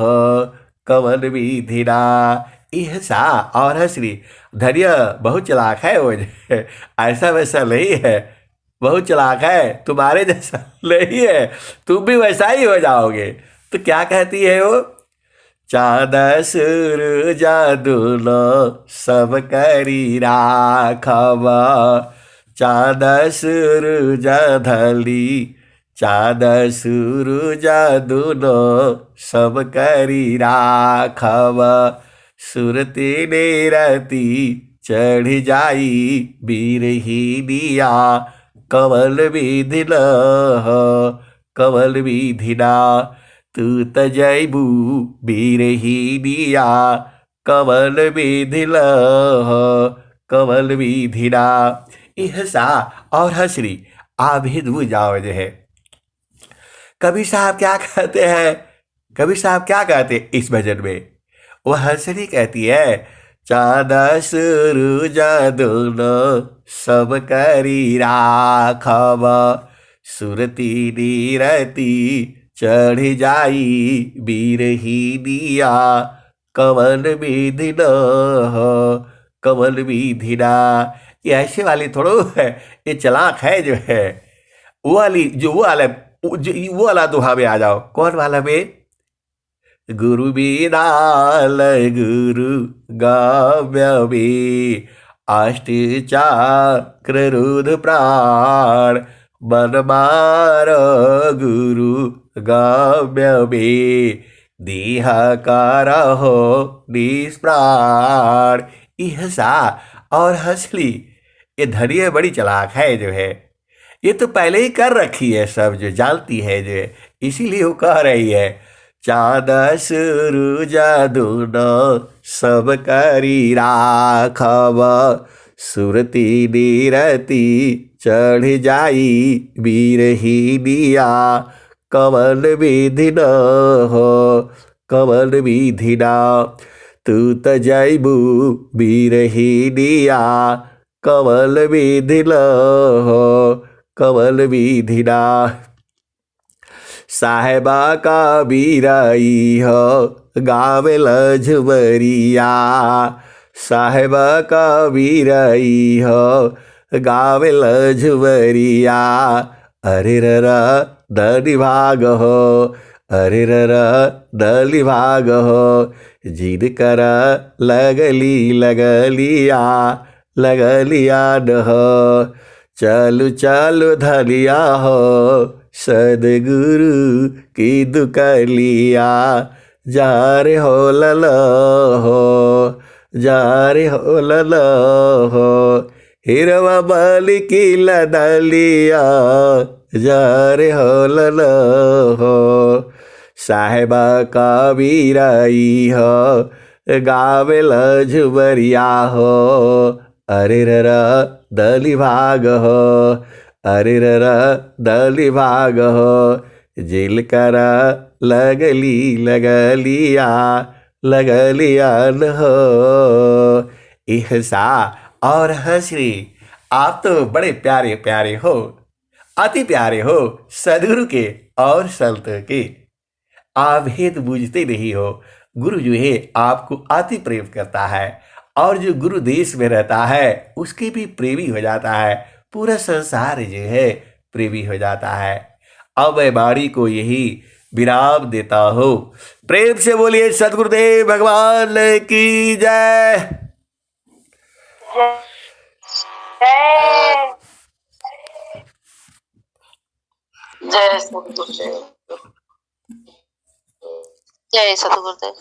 हो कमल विधिना। यह सा और हंसरी धैर्य बहुत चालाक है वो ऐसा वैसा नहीं है, बहुत चालाक है, तुम्हारे जैसा नहीं है, तुम भी वैसा ही हो जाओगे। तो क्या कहती है वो, चाँद सूरज दुनो सब करी राखब, चाँद सूरज धली, चाँद सूरज दुनो सब करी राखब। सुरती निरती चढ़ जाई बीरहीनिया, कमल विधिन हो कमल विधिना। तू त जैबू बीरहीनिया, कमल विधिन हो कमल विधिना। यह सा और हंसरी आभेद बुझाओ जो है। कबीर साहब क्या कहते हैं, कबीर साहब क्या कहते हैं इस भजन में, वो हंसरी कहती है, चाँद सूरज दुनो सब करी राखब, सुरती निरती चढ़ जाई बीरहीनिया, कमल विधिन हो कमल विधिना। ये ऐसे वाली थोड़ो है, ये चालाक है जो है। वो वाली जो वो वाला दोहा में आ जाओ, कौन वाला में, गुरु बिनाल गुरु गाव्य में, अष्टचक्र रुद्र प्राण, मन मार गुरु गाव्य में, देह करहो निष्प्राण। यह सा और हंसली ये धैर्य बड़ी चालाक है जो है, ये तो पहले ही कर रखी है सब, जो जानती है जो है, इसीलिए वो कह रही है, चाँद सूरज दुनो सब करी राखब, सुरती निरती चढ़ जाई बीरहीनिया, कमल विधिन हो कमल विधिना। तू त जैबू बिरहिनिया कवल विधिल हो कवल विधिना। साहेबा का बीराई हो गावेल झुमरिया साहेबा का बीराई हो गावेल झुमरिया। अरे ररा दली भाग हो अरे ररा दली भाग हो जिद कर लगलिया लगलिया न हो। चालू चालू धलिया हो सदगुरु की दुकलिया जा रे हो लल हो जा रे हो लल हो। हिरवा बाली की लदलिया जा रे हो लल हो। साहेबा का बीराई हो गावेल झुमरिया हो। अरे ररा दली भाग हो अरे ररा दली भाग हो जिल करा लगलिया लगलिया न हो। ihsa और हंसरी आप तो बड़े प्यारे प्यारे हो अति प्यारे हो सदगुरु के और संत के। आप भेद बूझते नहीं हो। गुरु जो है आपको अति प्रेम करता है और जो गुरु देश में रहता है उसके भी प्रेमी हो जाता है। पूरा संसार जो है प्रेमी हो जाता है। अब मैं वाणी को यही विराम देता हूँ। प्रेम से बोलिए सदगुरुदेव भगवान की जय।
जय सतगुरुदेव जय सतगुरुदेव।